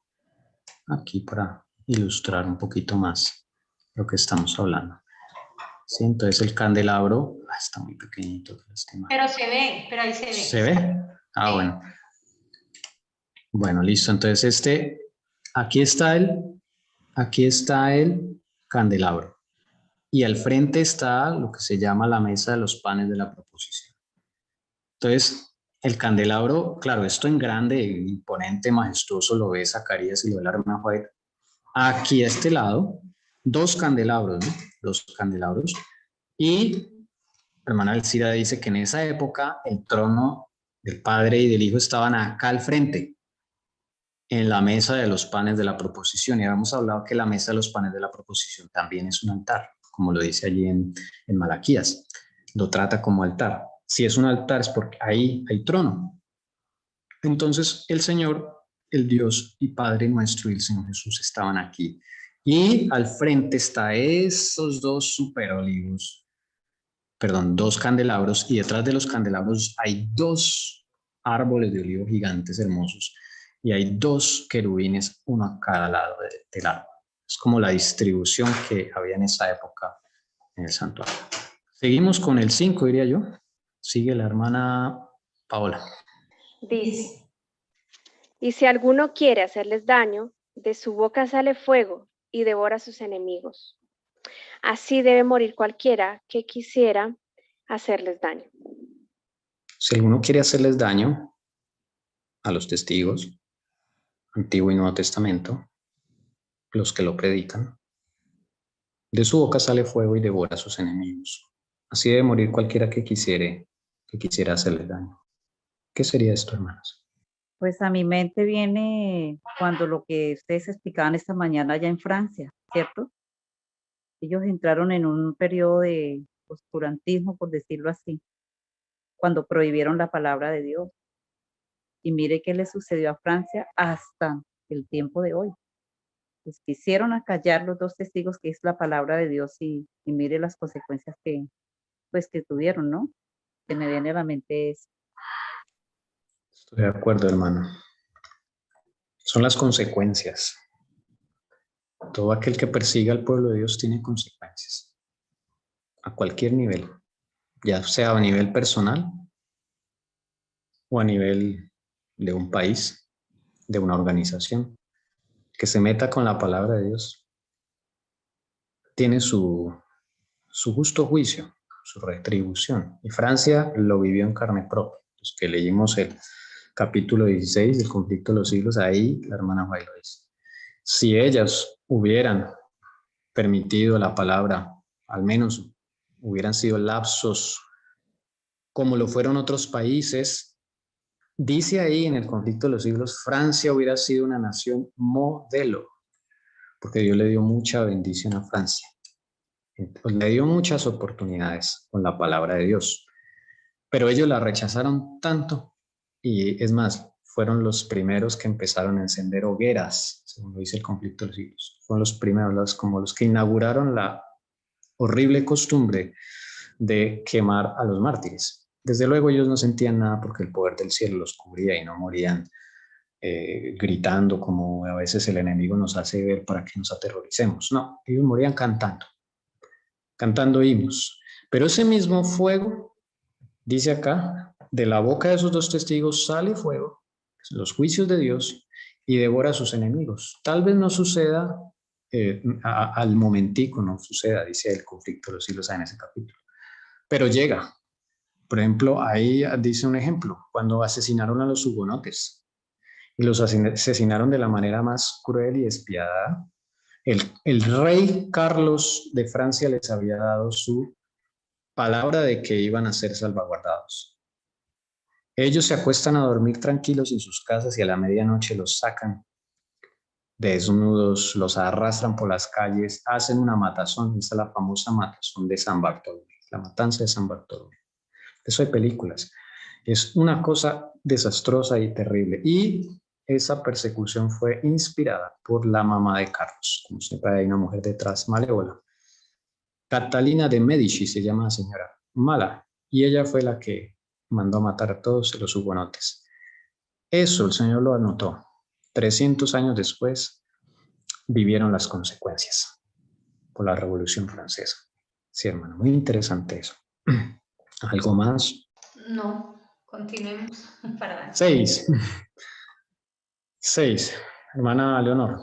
aquí para ilustrar un poquito más lo que estamos hablando. Sí, entonces el candelabro está muy pequeñito. Pero se ve, pero ahí se ve. ¿Se ve? Ah, bueno. Bueno, listo. Entonces aquí está el candelabro. Y al frente está lo que se llama la mesa de los panes de la proposición. Entonces, el candelabro, claro, esto en grande, imponente, majestuoso, lo ve Zacarías y lo ve la hermana White. Aquí a este lado, dos candelabros, ¿no? Dos candelabros. Y la hermana Alcira dice que en esa época el trono del Padre y del Hijo estaban acá al frente, en la mesa de los panes de la proposición. Y habíamos hablado que la mesa de los panes de la proposición también es un altar, como lo dice allí en Malaquías. Lo trata como altar. Si es un altar es porque ahí hay trono. Entonces el Señor, el Dios y Padre nuestro y el Señor Jesús estaban aquí. Y al frente está esos dos dos candelabros, y detrás de los candelabros hay dos árboles de olivo gigantes hermosos y hay dos querubines, uno a cada lado del árbol. Es como la distribución que había en esa época en el santuario. Seguimos con el 5, diría yo. Sigue la hermana Paola. Dice, y si alguno quiere hacerles daño, de su boca sale fuego y devora a sus enemigos. Así debe morir cualquiera que quisiera hacerles daño. Si alguno quiere hacerles daño a los testigos, Antiguo y Nuevo Testamento, los que lo predican, de su boca sale fuego y devora a sus enemigos. Así debe morir cualquiera que quisiera hacerles daño. ¿Qué sería esto, hermanos? Pues a mi mente viene cuando lo que ustedes explicaban esta mañana allá en Francia, ¿cierto? Ellos entraron en un periodo de oscurantismo, por decirlo así, cuando prohibieron la palabra de Dios. Y mire qué le sucedió a Francia hasta el tiempo de hoy. Pues quisieron acallar los dos testigos, que es la palabra de Dios, y mire las consecuencias que tuvieron, ¿no? Que me viene a la mente es. Estoy de acuerdo, hermano. Son las consecuencias. Todo aquel que persiga al pueblo de Dios tiene consecuencias. A cualquier nivel. Ya sea a nivel personal o a nivel de un país, de una organización. Que se meta con la palabra de Dios tiene su justo juicio, su retribución. Y Francia lo vivió en carne propia. Los que leímos el capítulo 16 del conflicto de los siglos, ahí la hermana White lo dice. Si ellas hubieran permitido la palabra, al menos hubieran sido lapsos como lo fueron otros países, dice ahí en el conflicto de los siglos, Francia hubiera sido una nación modelo, porque Dios le dio mucha bendición a Francia. Pues le dio muchas oportunidades con la palabra de Dios, pero ellos la rechazaron tanto, y es más, fueron los primeros que empezaron a encender hogueras, según lo dice el conflicto de los siglos. Fueron los primeros, como los que inauguraron la horrible costumbre de quemar a los mártires. Desde luego ellos no sentían nada porque el poder del cielo los cubría y no morían gritando como a veces el enemigo nos hace ver para que nos aterroricemos. No, ellos morían cantando himnos. Pero ese mismo fuego, dice acá, de la boca de esos dos testigos sale fuego, los juicios de Dios, y devora a sus enemigos. Tal vez no suceda al momentico, no suceda, dice el conflicto de los siglos en ese capítulo, pero llega. Por ejemplo, ahí dice un ejemplo, cuando asesinaron a los hugonotes, y los asesinaron de la manera más cruel y despiadada. El rey Carlos de Francia les había dado su palabra de que iban a ser salvaguardados. Ellos se acuestan a dormir tranquilos en sus casas y a la medianoche los sacan desnudos, los arrastran por las calles, hacen una matazón. Esta es la famosa matazón de San Bartolomé, la matanza de San Bartolomé. De eso hay películas. Es una cosa desastrosa y terrible. Y esa persecución fue inspirada por la mamá de Carlos. Como siempre hay una mujer detrás, malévola. Catalina de Medici se llama la señora, mala. Y ella fue la que mandó a matar a todos los hugonotes. Eso el Señor lo anotó. 300 años después vivieron las consecuencias por la Revolución Francesa. Sí, hermano, muy interesante eso. ¿Algo más? No, continuemos. 6. 6. Hermana Leonor.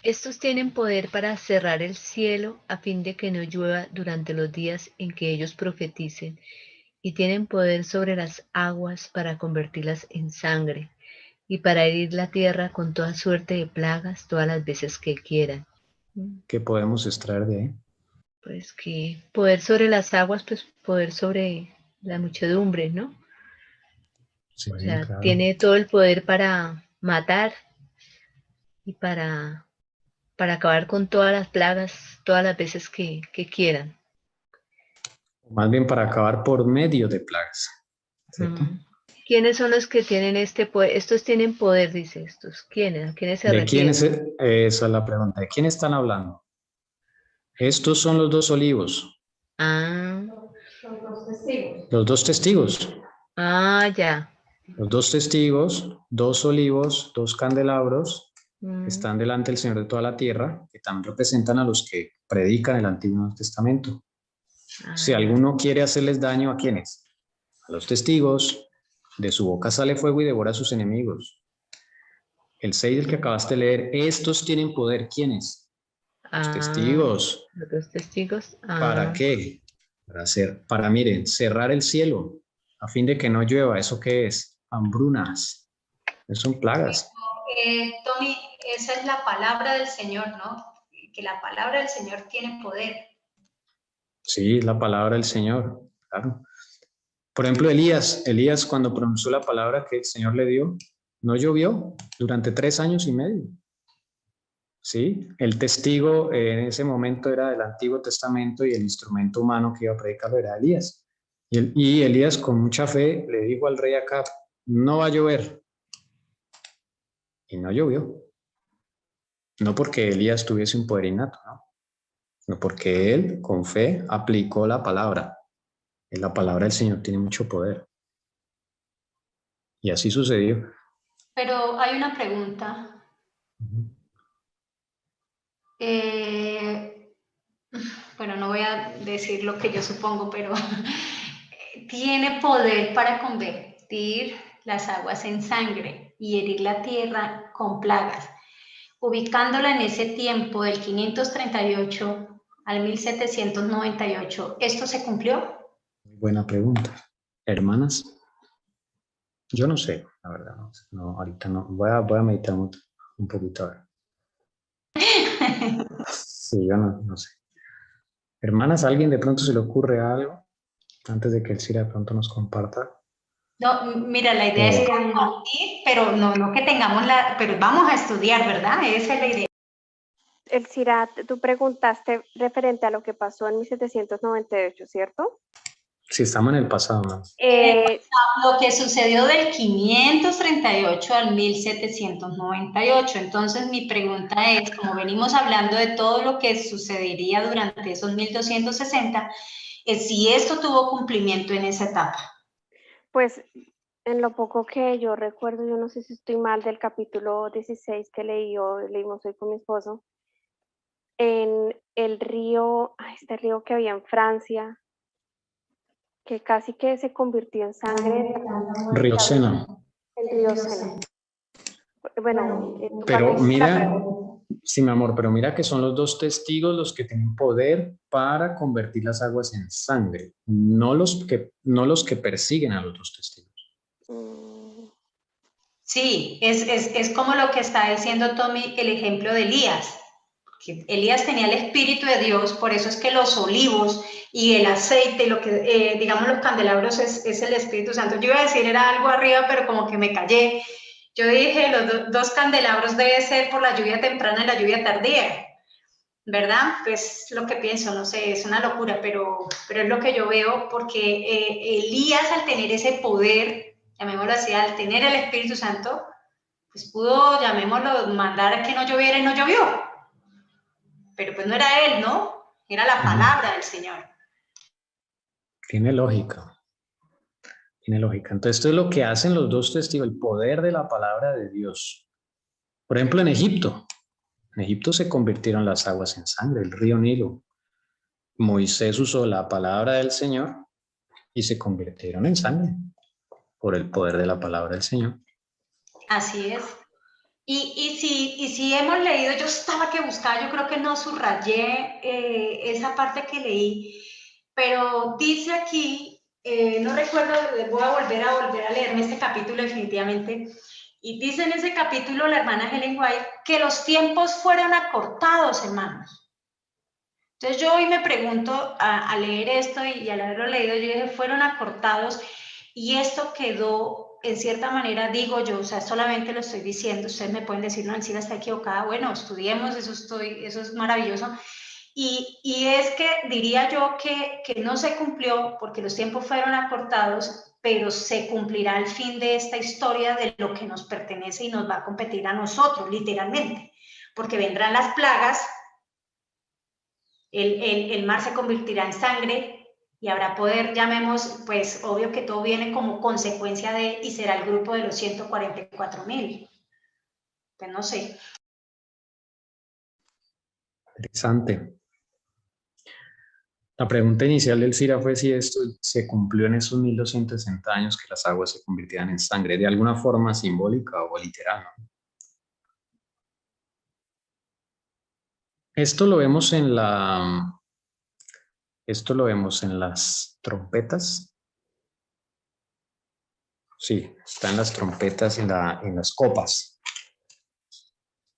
Estos tienen poder para cerrar el cielo a fin de que no llueva durante los días en que ellos profeticen, y tienen poder sobre las aguas para convertirlas en sangre, y para herir la tierra con toda suerte de plagas todas las veces que quieran. ¿Qué podemos extraer de ahí? Pues que poder sobre las aguas, pues poder sobre la muchedumbre, ¿no? Sí, O sea, claro. tiene todo el poder para matar y para acabar con todas las plagas, todas las veces que quieran. Más bien para acabar por medio de plagas, ¿cierto? ¿Quiénes son los que tienen este poder? Estos tienen poder, dice estos. ¿Quiénes? ¿A quiénes se ¿De refieren? quiénes? Esa es la pregunta. ¿De quién están hablando? Estos son los 2 olivos. Ah, Los 2 testigos. Ya. Los 2 testigos, 2 olivos, 2 candelabros, que están delante del Señor de toda la tierra, que también representan a los que predican el Antiguo Testamento. Si alguno quiere hacerles daño, ¿a quiénes? A los testigos. De su boca sale fuego y devora a sus enemigos. El 6 del que acabaste de leer, estos tienen poder. ¿Quiénes? Los testigos. Los testigos. ¿Para qué? Miren, cerrar el cielo, a fin de que no llueva. ¿Eso qué es? Hambrunas. Eso son plagas. Tommy, esa es la palabra del Señor, ¿no? Que la palabra del Señor tiene poder. Sí, la palabra del Señor, claro. Por ejemplo, Elías cuando pronunció la palabra que el Señor le dio, no llovió durante 3 años y medio. Sí, el testigo en ese momento era del Antiguo Testamento y el instrumento humano que iba a predicarlo era Elías. Y Elías con mucha fe le dijo al rey Acab, no va a llover. Y no llovió. No porque Elías tuviese un poder innato, ¿no? Sino porque él con fe aplicó la palabra. Y la palabra del Señor tiene mucho poder. Y así sucedió. Pero hay una pregunta. Bueno, no voy a decir lo que yo supongo, pero tiene poder para convertir las aguas en sangre y herir la tierra con plagas. Ubicándola en ese tiempo del 538 al 1798, ¿esto se cumplió? Muy buena pregunta. Hermanas, yo no sé, la verdad. No, ahorita no. Voy a meditar un poquito a ver. Sí, yo no sé. Hermanas, ¿a alguien de pronto se le ocurre algo antes de que el Cira de pronto nos comparta? No, mira, la idea es compartir, pero no que tengamos pero vamos a estudiar, ¿verdad? Esa es la idea. El Cira, tú preguntaste referente a lo que pasó en 1798, ¿cierto? Sí, estamos en el pasado, ¿no? Lo que sucedió del 538 al 1798. Entonces, mi pregunta es, como venimos hablando de todo lo que sucedería durante esos 1260, es si esto tuvo cumplimiento en esa etapa. Pues, en lo poco que yo recuerdo, yo no sé si estoy mal, del capítulo 16 que leímos hoy con mi esposo, en el río, este río que había en Francia, que casi que se convirtió en sangre. Río Sena. El río Sena. Bueno, pero mira, sí, mi amor, pero mira que son los 2 testigos los que tienen poder para convertir las aguas en sangre, no los que persiguen a los 2 testigos. Sí, es como lo que está diciendo Tommy, el ejemplo de Elías. Que Elías tenía el Espíritu de Dios, por eso es que los olivos y el aceite, lo que digamos los candelabros es el Espíritu Santo. Yo iba a decir era algo arriba, pero como que me callé. Yo dije, los 2 candelabros debe ser por la lluvia temprana y la lluvia tardía, ¿verdad? Pues lo que pienso, no sé, es una locura, pero es lo que yo veo, porque Elías al tener ese poder, llamémoslo así, al tener el Espíritu Santo, pues pudo, llamémoslo, mandar a que no lloviera y no llovió. Pero pues no era él, ¿no? Era la palabra del Señor. Tiene lógica. Tiene lógica. Entonces, esto es lo que hacen los 2 testigos, el poder de la palabra de Dios. Por ejemplo, en Egipto. En Egipto se convirtieron las aguas en sangre, el río Nilo. Moisés usó la palabra del Señor y se convirtieron en sangre por el poder de la palabra del Señor. Así es. Y si hemos leído, yo estaba que buscaba, yo creo que no subrayé esa parte que leí, pero dice aquí, no recuerdo, voy a volver a leerme este capítulo definitivamente, y dice en ese capítulo la hermana Ellen White que los tiempos fueron acortados, hermanos. Entonces yo hoy me pregunto, al leer esto y al haberlo leído, yo dije, fueron acortados, y esto quedó, en cierta manera, digo yo, o sea, solamente lo estoy diciendo, ustedes me pueden decir, no, Alcina está equivocada, bueno, estudiemos, eso es maravilloso, y es que diría yo que no se cumplió porque los tiempos fueron acortados, pero se cumplirá el fin de esta historia de lo que nos pertenece y nos va a competir a nosotros, literalmente, porque vendrán las plagas, el mar se convertirá en sangre y habrá poder, llamemos, pues obvio que todo viene como consecuencia de, y será el grupo de los 144.000. Pues no sé. Interesante. La pregunta inicial del CIRA fue si esto se cumplió en esos 1260 años que las aguas se convirtieran en sangre, de alguna forma simbólica o literal, ¿no? Esto lo vemos en las trompetas. Sí, está en las trompetas, en las copas.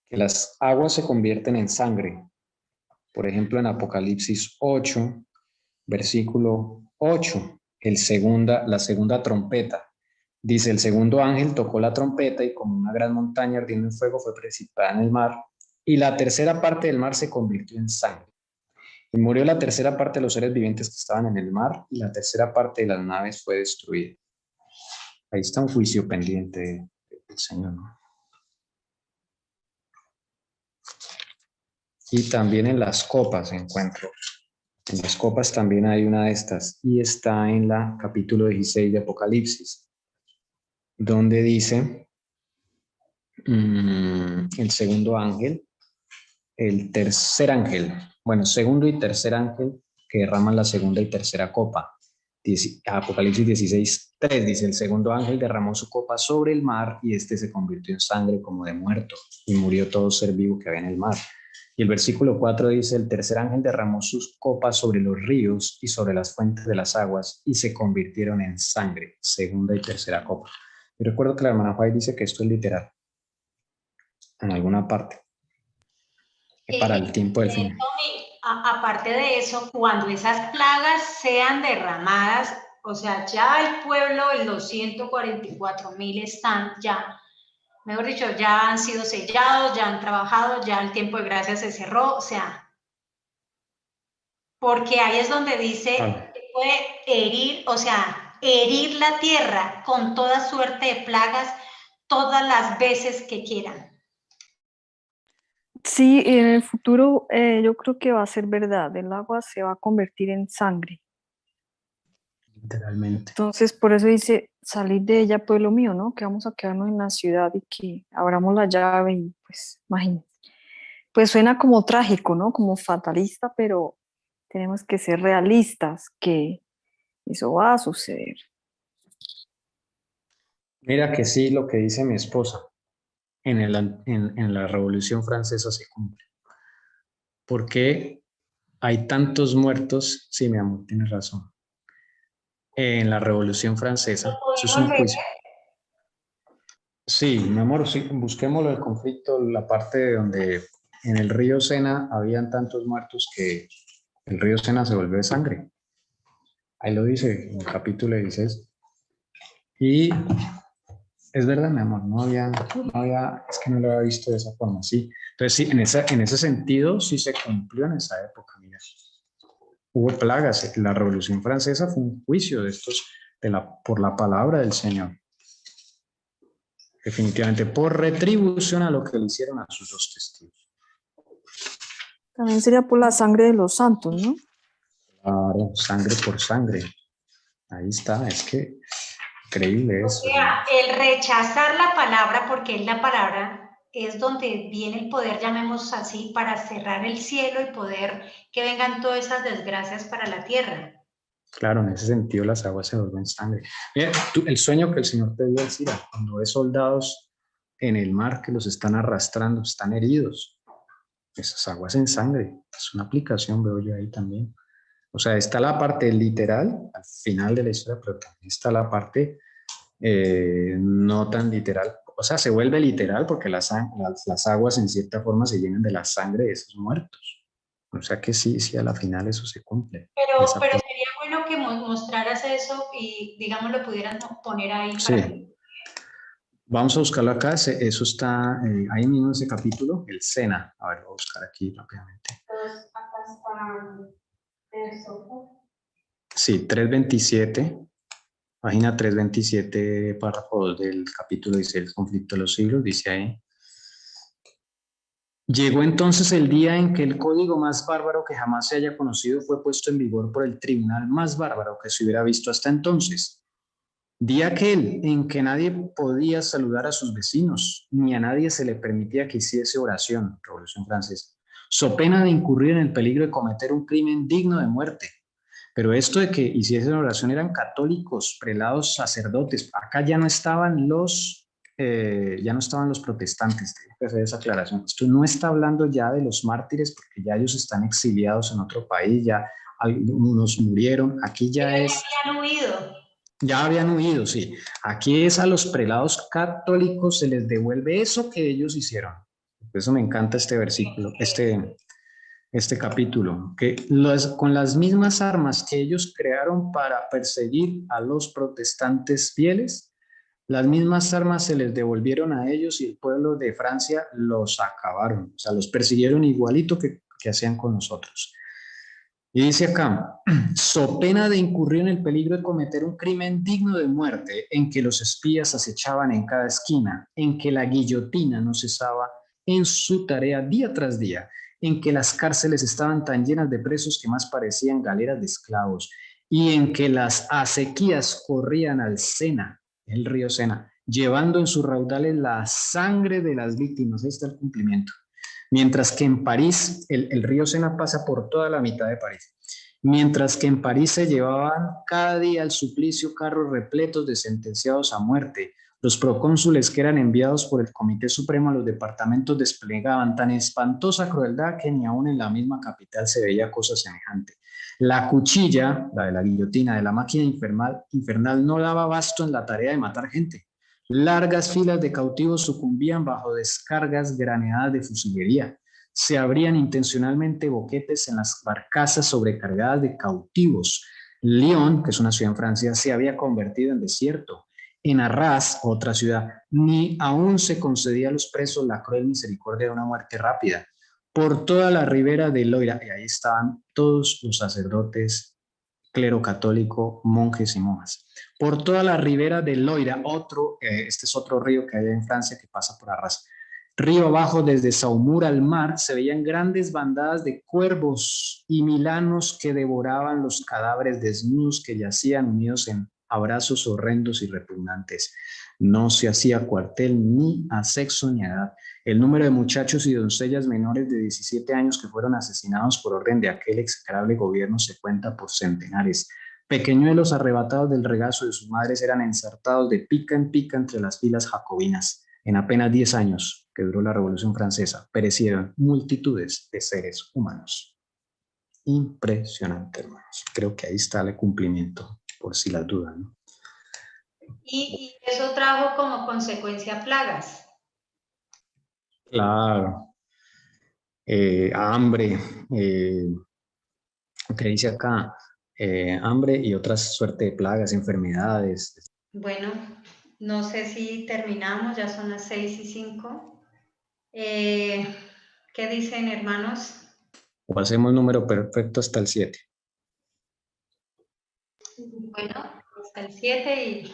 Que las aguas se convierten en sangre. Por ejemplo, en Apocalipsis 8, versículo 8, la segunda trompeta. Dice, el segundo ángel tocó la trompeta y como una gran montaña ardiendo en fuego fue precipitada en el mar, y la tercera parte del mar se convirtió en sangre. Y murió la tercera parte de los seres vivientes que estaban en el mar, y la tercera parte de las naves fue destruida. Ahí está un juicio pendiente del Señor, ¿no? Y también en las copas encuentro. En las copas también hay una de estas, y está en la capítulo 16 de Apocalipsis, donde dice el segundo ángel, el tercer ángel, bueno, segundo y tercer ángel que derraman la segunda y tercera copa. Apocalipsis 16:3 dice, el segundo ángel derramó su copa sobre el mar y este se convirtió en sangre como de muerto y murió todo ser vivo que había en el mar. Y el versículo 4 dice, el tercer ángel derramó sus copas sobre los ríos y sobre las fuentes de las aguas y se convirtieron en sangre, segunda y tercera copa. Yo recuerdo que la hermana White dice que esto es literal, en alguna parte, para el tiempo del fin. Aparte de eso, cuando esas plagas sean derramadas, o sea, ya el pueblo, los 144.000 están ya, mejor dicho, ya han sido sellados, ya han trabajado, ya el tiempo de gracia se cerró, o sea, porque ahí es donde dice que puede herir, o sea, herir la tierra con toda suerte de plagas todas las veces que quieran. Sí, en el futuro yo creo que va a ser verdad, el agua se va a convertir en sangre. Literalmente. Entonces, por eso dice, salid de ella, pueblo mío, ¿no? Que vamos a quedarnos en la ciudad y que abramos la llave y pues, imagínense. Pues suena como trágico, ¿no? Como fatalista, pero tenemos que ser realistas, que eso va a suceder. Mira que sí, lo que dice mi esposa, en la Revolución Francesa se cumple. ¿Por qué hay tantos muertos? Sí, mi amor, tienes razón. En la Revolución Francesa, eso es un juicio. Sí, mi amor, sí, busquémoslo el conflicto, la parte donde en el río Sena habían tantos muertos que el río Sena se volvió de sangre. Ahí lo dice en el capítulo 16. Y es verdad, mi amor, no había, es que no lo había visto de esa forma, sí. Entonces, sí, en ese sentido, sí se cumplió en esa época, mira. Hubo plagas, la Revolución Francesa fue un juicio de estos, por la palabra del Señor. Definitivamente, por retribución a lo que le hicieron a sus dos testigos. También sería por la sangre de los santos, ¿no? Claro, sangre por sangre. Ahí está, es que increíble eso. O sea, el rechazar la palabra, porque es la palabra, es donde viene el poder, llamémoslo así, para cerrar el cielo y poder que vengan todas esas desgracias para la tierra. Claro, en ese sentido las aguas se vuelven sangre. Mira, el sueño que el Señor te dio, Alcira, cuando ves soldados en el mar que los están arrastrando, están heridos. Esas aguas en sangre, es una aplicación, veo yo ahí también. O sea, está la parte literal al final de la historia, pero también está la parte no tan literal. O sea, se vuelve literal porque las aguas en cierta forma se llenan de la sangre de esos muertos. O sea que sí, sí, a la final eso se cumple. Pero sería bueno que mostraras eso y, digamos, lo pudieras poner ahí. Sí. Para que... Vamos a buscarlo acá. Eso está ahí mismo en ese capítulo, el Sena. A ver, voy a buscar aquí rápidamente. Entonces, acá está Sí, 327. Página 327, párrafo 2 del capítulo 16, el conflicto de los siglos, dice ahí. Llegó entonces el día en que el código más bárbaro que jamás se haya conocido fue puesto en vigor por el tribunal más bárbaro que se hubiera visto hasta entonces. Día aquel en que nadie podía saludar a sus vecinos, ni a nadie se le permitía que hiciese oración, Revolución Francesa, so pena de incurrir en el peligro de cometer un crimen digno de muerte. Pero esto de que hiciesen oración eran católicos, prelados, sacerdotes. Acá ya no estaban los protestantes. Tengo que hacer esa aclaración. Esto no está hablando ya de los mártires, porque ya ellos están exiliados en otro país, ya algunos murieron. Aquí ya es... habían huido. Ya habían huido, sí. Aquí es a los prelados católicos se les devuelve eso que ellos hicieron. Por eso me encanta este versículo, este capítulo, que con las mismas armas que ellos crearon para perseguir a los protestantes fieles, las mismas armas se les devolvieron a ellos y el pueblo de Francia los acabaron, o sea, los persiguieron igualito que hacían con nosotros. Y dice acá, so pena de incurrir en el peligro de cometer un crimen digno de muerte, en que los espías acechaban en cada esquina, en que la guillotina no cesaba en su tarea día tras día, en que las cárceles estaban tan llenas de presos que más parecían galeras de esclavos, y en que las acequias corrían al Sena, el río Sena, llevando en sus raudales la sangre de las víctimas. Ahí está el cumplimiento. Mientras que en París, el río Sena pasa por toda la mitad de París. Mientras que en París se llevaban cada día al suplicio carros repletos de sentenciados a muerte, los procónsules que eran enviados por el Comité Supremo a los departamentos desplegaban tan espantosa crueldad que ni aún en la misma capital se veía cosa semejante. La cuchilla, la de la guillotina, de la máquina infernal no daba abasto en la tarea de matar gente. Largas filas de cautivos sucumbían bajo descargas graneadas de fusilería. Se abrían intencionalmente boquetes en las barcazas sobrecargadas de cautivos. Lyon, que es una ciudad en Francia, se había convertido en desierto. En Arras, otra ciudad, ni aún se concedía a los presos la cruel misericordia de una muerte rápida. Por toda la ribera del Loira, y ahí estaban todos los sacerdotes, clero católico, monjes y monjas. Por toda la ribera del Loira, este es otro río que hay en Francia que pasa por Arras. Río abajo, desde Saumur al mar, se veían grandes bandadas de cuervos y milanos que devoraban los cadáveres desnudos que yacían unidos en abrazos horrendos y repugnantes. No se hacía cuartel ni a sexo ni a edad. El número de muchachos y doncellas menores de 17 años que fueron asesinados por orden de aquel execrable gobierno se cuenta por centenares. Pequeñuelos arrebatados del regazo de sus madres eran ensartados de pica en pica entre las filas jacobinas. En apenas 10 años que duró la Revolución Francesa, perecieron multitudes de seres humanos. Impresionante, hermanos. Creo que ahí está el cumplimiento, por si las dudas, ¿no? Y eso trajo como consecuencia plagas. Claro. Hambre, que dice acá, hambre y otras suerte de plagas, enfermedades. Bueno, no sé si terminamos, ya son las 6:05. ¿Qué dicen, hermanos? O hacemos número perfecto hasta el 7. Bueno, hasta el 7 y...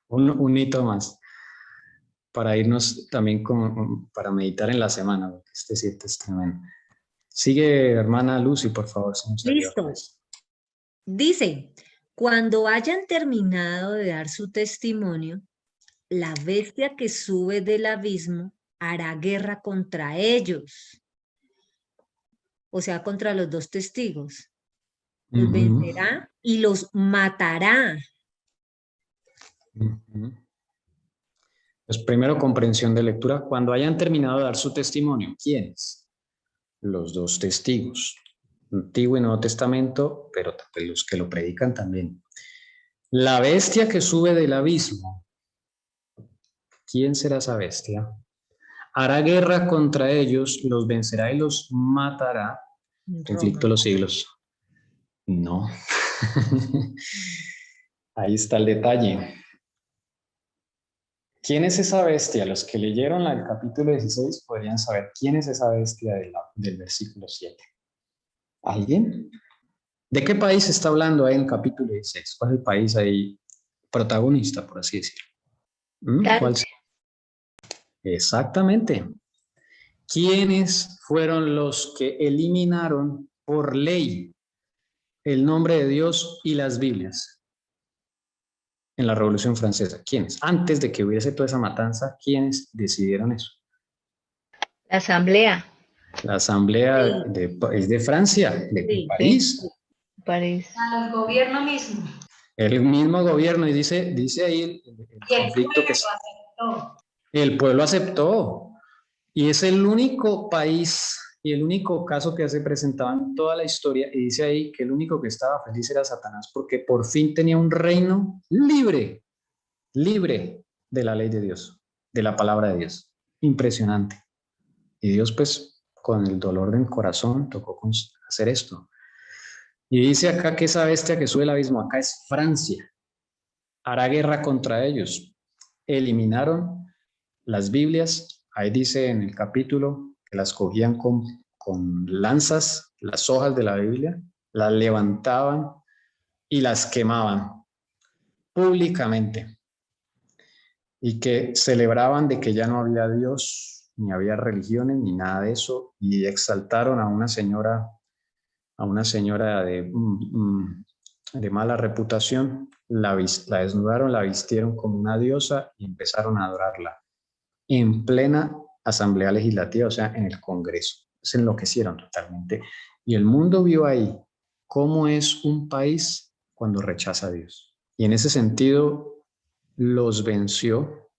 un hito más. Para irnos también para meditar en la semana, porque este 7 es tremendo. Sigue, hermana Lucy, por favor. Listo. Dice, cuando hayan terminado de dar su testimonio, la bestia que sube del abismo hará guerra contra ellos. O sea, contra los dos testigos. Los vencerá y los matará. Pues primero, comprensión de lectura. Cuando hayan terminado de dar su testimonio, ¿quiénes? Los dos testigos, Antiguo y Nuevo Testamento, pero los que lo predican también. La bestia que sube del abismo. ¿Quién será esa bestia? Hará guerra contra ellos, los vencerá y los matará. Conflicto de los siglos. No. Ahí está el detalle. ¿Quién es esa bestia? Los que leyeron el capítulo 16 podrían saber quién es esa bestia del versículo 7. ¿Alguien? ¿De qué país está hablando ahí en el capítulo 16? ¿Cuál es el país ahí protagonista, por así decirlo? ¿Cuál? Exactamente. ¿Quiénes fueron los que eliminaron por ley el nombre de Dios y las Biblias en la Revolución Francesa? ¿Quiénes? Antes de que hubiese toda esa matanza, ¿quiénes decidieron eso? La asamblea. La asamblea es de Francia, de París. Sí, París. Al gobierno mismo. El mismo gobierno, y dice ahí el conflicto que el pueblo aceptó. Y es el único país y el único caso que se presentaba en toda la historia, y dice ahí que el único que estaba feliz era Satanás, porque por fin tenía un reino libre de la ley de Dios, de la palabra de Dios. Impresionante. Y Dios, pues, con el dolor del corazón, tocó hacer esto. Y dice acá que esa bestia que sube el abismo, acá es Francia, hará guerra contra ellos. Eliminaron las Biblias, ahí dice en el capítulo que las cogían con lanzas, las hojas de la Biblia, las levantaban y las quemaban públicamente. Y que celebraban de que ya no había Dios, ni había religiones, ni nada de eso, y exaltaron a una señora de mala reputación, la desnudaron, la vistieron como una diosa y empezaron a adorarla en plena asamblea legislativa, o sea, en el Congreso. Se enloquecieron totalmente. Y el mundo vio ahí cómo es un país cuando rechaza a Dios. Y en ese sentido los venció,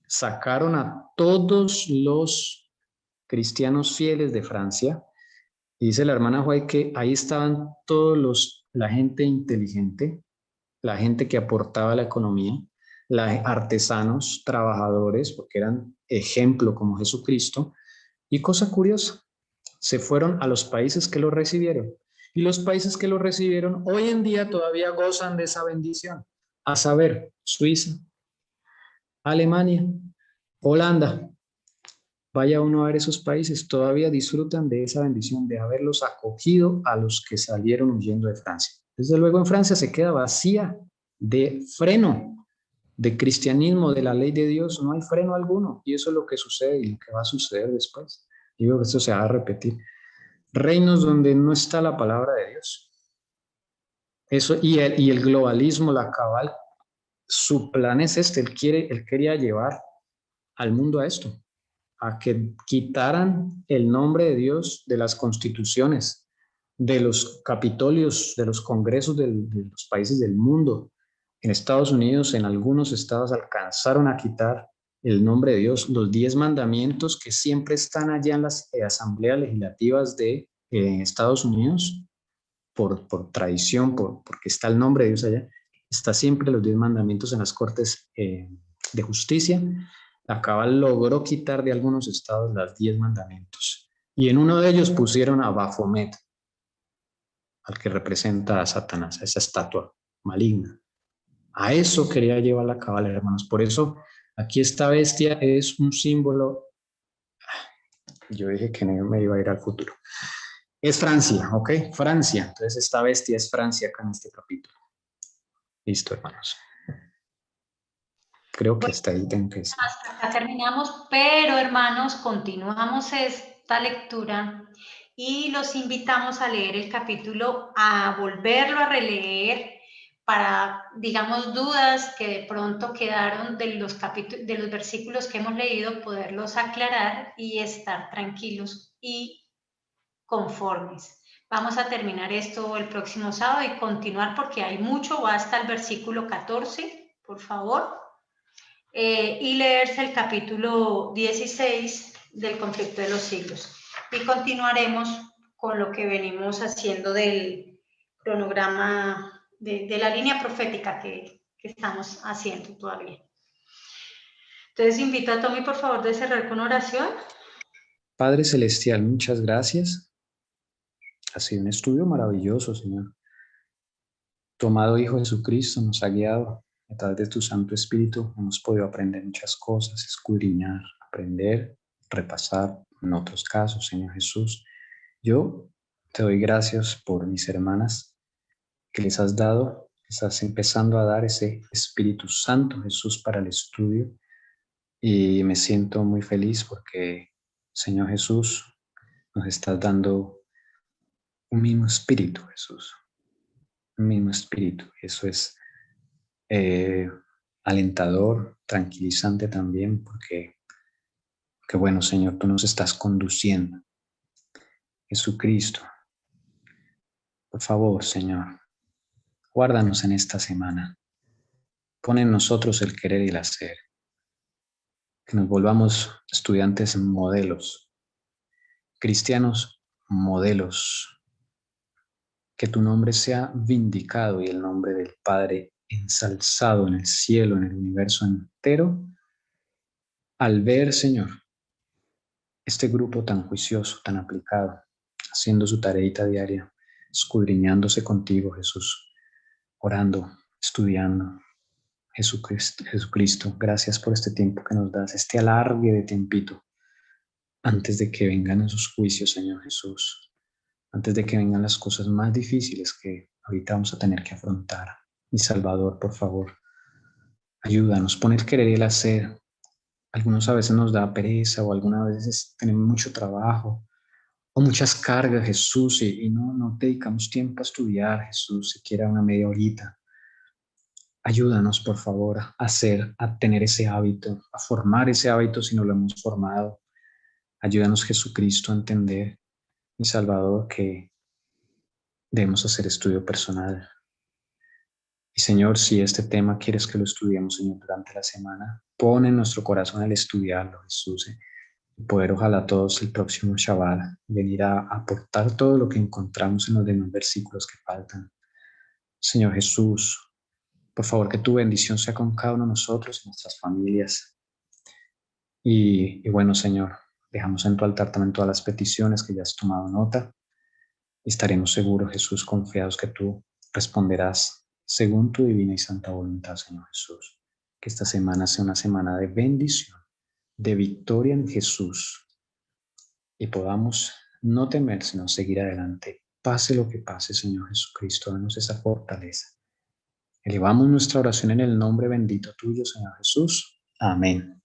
sacaron a todos los cristianos fieles de Francia. Y dice la hermana White que ahí estaban la gente inteligente, la gente que aportaba a la economía, artesanos, trabajadores, porque eran ejemplo como Jesucristo. Y cosa curiosa, se fueron a los países que lo recibieron. Y los países que lo recibieron hoy en día todavía gozan de esa bendición. A saber, Suiza, Alemania, Holanda. Vaya uno a ver esos países, todavía disfrutan de esa bendición de haberlos acogido a los que salieron huyendo de Francia. Desde luego en Francia se queda vacía de freno, de cristianismo, de la ley de Dios, no hay freno alguno. Y eso es lo que sucede y lo que va a suceder después. Digo que esto se va a repetir. Reinos donde no está la palabra de Dios. Eso, y el globalismo, la cabal, su plan es este, él quería llevar al mundo a esto, a que quitaran el nombre de Dios de las constituciones, de los capitolios, de los congresos de los países del mundo. En Estados Unidos, en algunos estados alcanzaron a quitar el nombre de Dios, los 10 mandamientos que siempre están allá en las asambleas legislativas de Estados Unidos, por tradición, porque está el nombre de Dios allá, está siempre los 10 mandamientos en las cortes de justicia. La cabal logró quitar de algunos estados los 10 mandamientos. Y en uno de ellos pusieron a Baphomet, al que representa a Satanás, a esa estatua maligna. A eso quería llevar la cabal, hermanos. Por eso aquí esta bestia es un símbolo. Yo dije que no me iba a ir al futuro. Es Francia, ¿ok? Francia. Entonces esta bestia es Francia acá en este capítulo. Listo, hermanos. Creo que hasta ahí tengo que decir. Hasta acá terminamos, pero hermanos, continuamos esta lectura y los invitamos a leer el capítulo, a volverlo a releer para, digamos, dudas que de pronto quedaron de los versículos que hemos leído, poderlos aclarar y estar tranquilos y conformes. Vamos a terminar esto el próximo sábado y continuar porque hay mucho, va hasta el versículo 14, por favor. y leerse el capítulo 16 del conflicto de los siglos. Y continuaremos con lo que venimos haciendo del cronograma, de la línea profética que estamos haciendo todavía. Entonces invito a Tommy, por favor, de cerrar con oración. Padre Celestial, muchas gracias. Ha sido un estudio maravilloso, Señor. Tu amado Hijo Jesucristo nos ha guiado. A través de tu Santo Espíritu hemos podido aprender muchas cosas, escudriñar, aprender, repasar. En otros casos, Señor Jesús, yo te doy gracias por mis hermanas que les has dado, estás empezando a dar ese Espíritu Santo, Jesús, para el estudio. Y me siento muy feliz porque, Señor Jesús, nos estás dando un mismo espíritu, Jesús. Un mismo espíritu. Eso es alentador, tranquilizante también, porque bueno, Señor, tú nos estás conduciendo. Jesucristo, por favor, Señor, guárdanos en esta semana. Pon en nosotros el querer y el hacer. Que nos volvamos estudiantes modelos, cristianos modelos. Que tu nombre sea vindicado y el nombre del Padre ensalzado en el cielo, en el universo entero, al ver, Señor, este grupo tan juicioso, tan aplicado, haciendo su tareita diaria, escudriñándose contigo, Jesús, orando, estudiando. Jesucristo, gracias por este tiempo que nos das, este alargue de tiempito, antes de que vengan esos juicios, Señor Jesús, antes de que vengan las cosas más difíciles que ahorita vamos a tener que afrontar. Mi Salvador, por favor, ayúdanos, pon el querer y el hacer. Algunos a veces nos da pereza o algunas veces tenemos mucho trabajo o muchas cargas, Jesús, y no dedicamos tiempo a estudiar, Jesús, siquiera una media horita. Ayúdanos, por favor, a tener ese hábito, a formar ese hábito si no lo hemos formado. Ayúdanos, Jesucristo, a entender, mi Salvador, que debemos hacer estudio personal. Y, Señor, si este tema quieres que lo estudiemos, Señor, durante la semana, pon en nuestro corazón el estudiarlo, Jesús, y poder, ojalá, todos el próximo Shabbat venir a aportar todo lo que encontramos en los demás versículos que faltan. Señor Jesús, por favor, que tu bendición sea con cada uno de nosotros y nuestras familias. Y bueno, Señor, dejamos en tu altar también todas las peticiones que ya has tomado nota. Y estaremos seguros, Jesús, confiados que tú responderás según tu divina y santa voluntad, Señor Jesús. Que esta semana sea una semana de bendición, de victoria en Jesús. Y podamos no temer, sino seguir adelante. Pase lo que pase, Señor Jesucristo, danos esa fortaleza. Elevamos nuestra oración en el nombre bendito tuyo, Señor Jesús. Amén.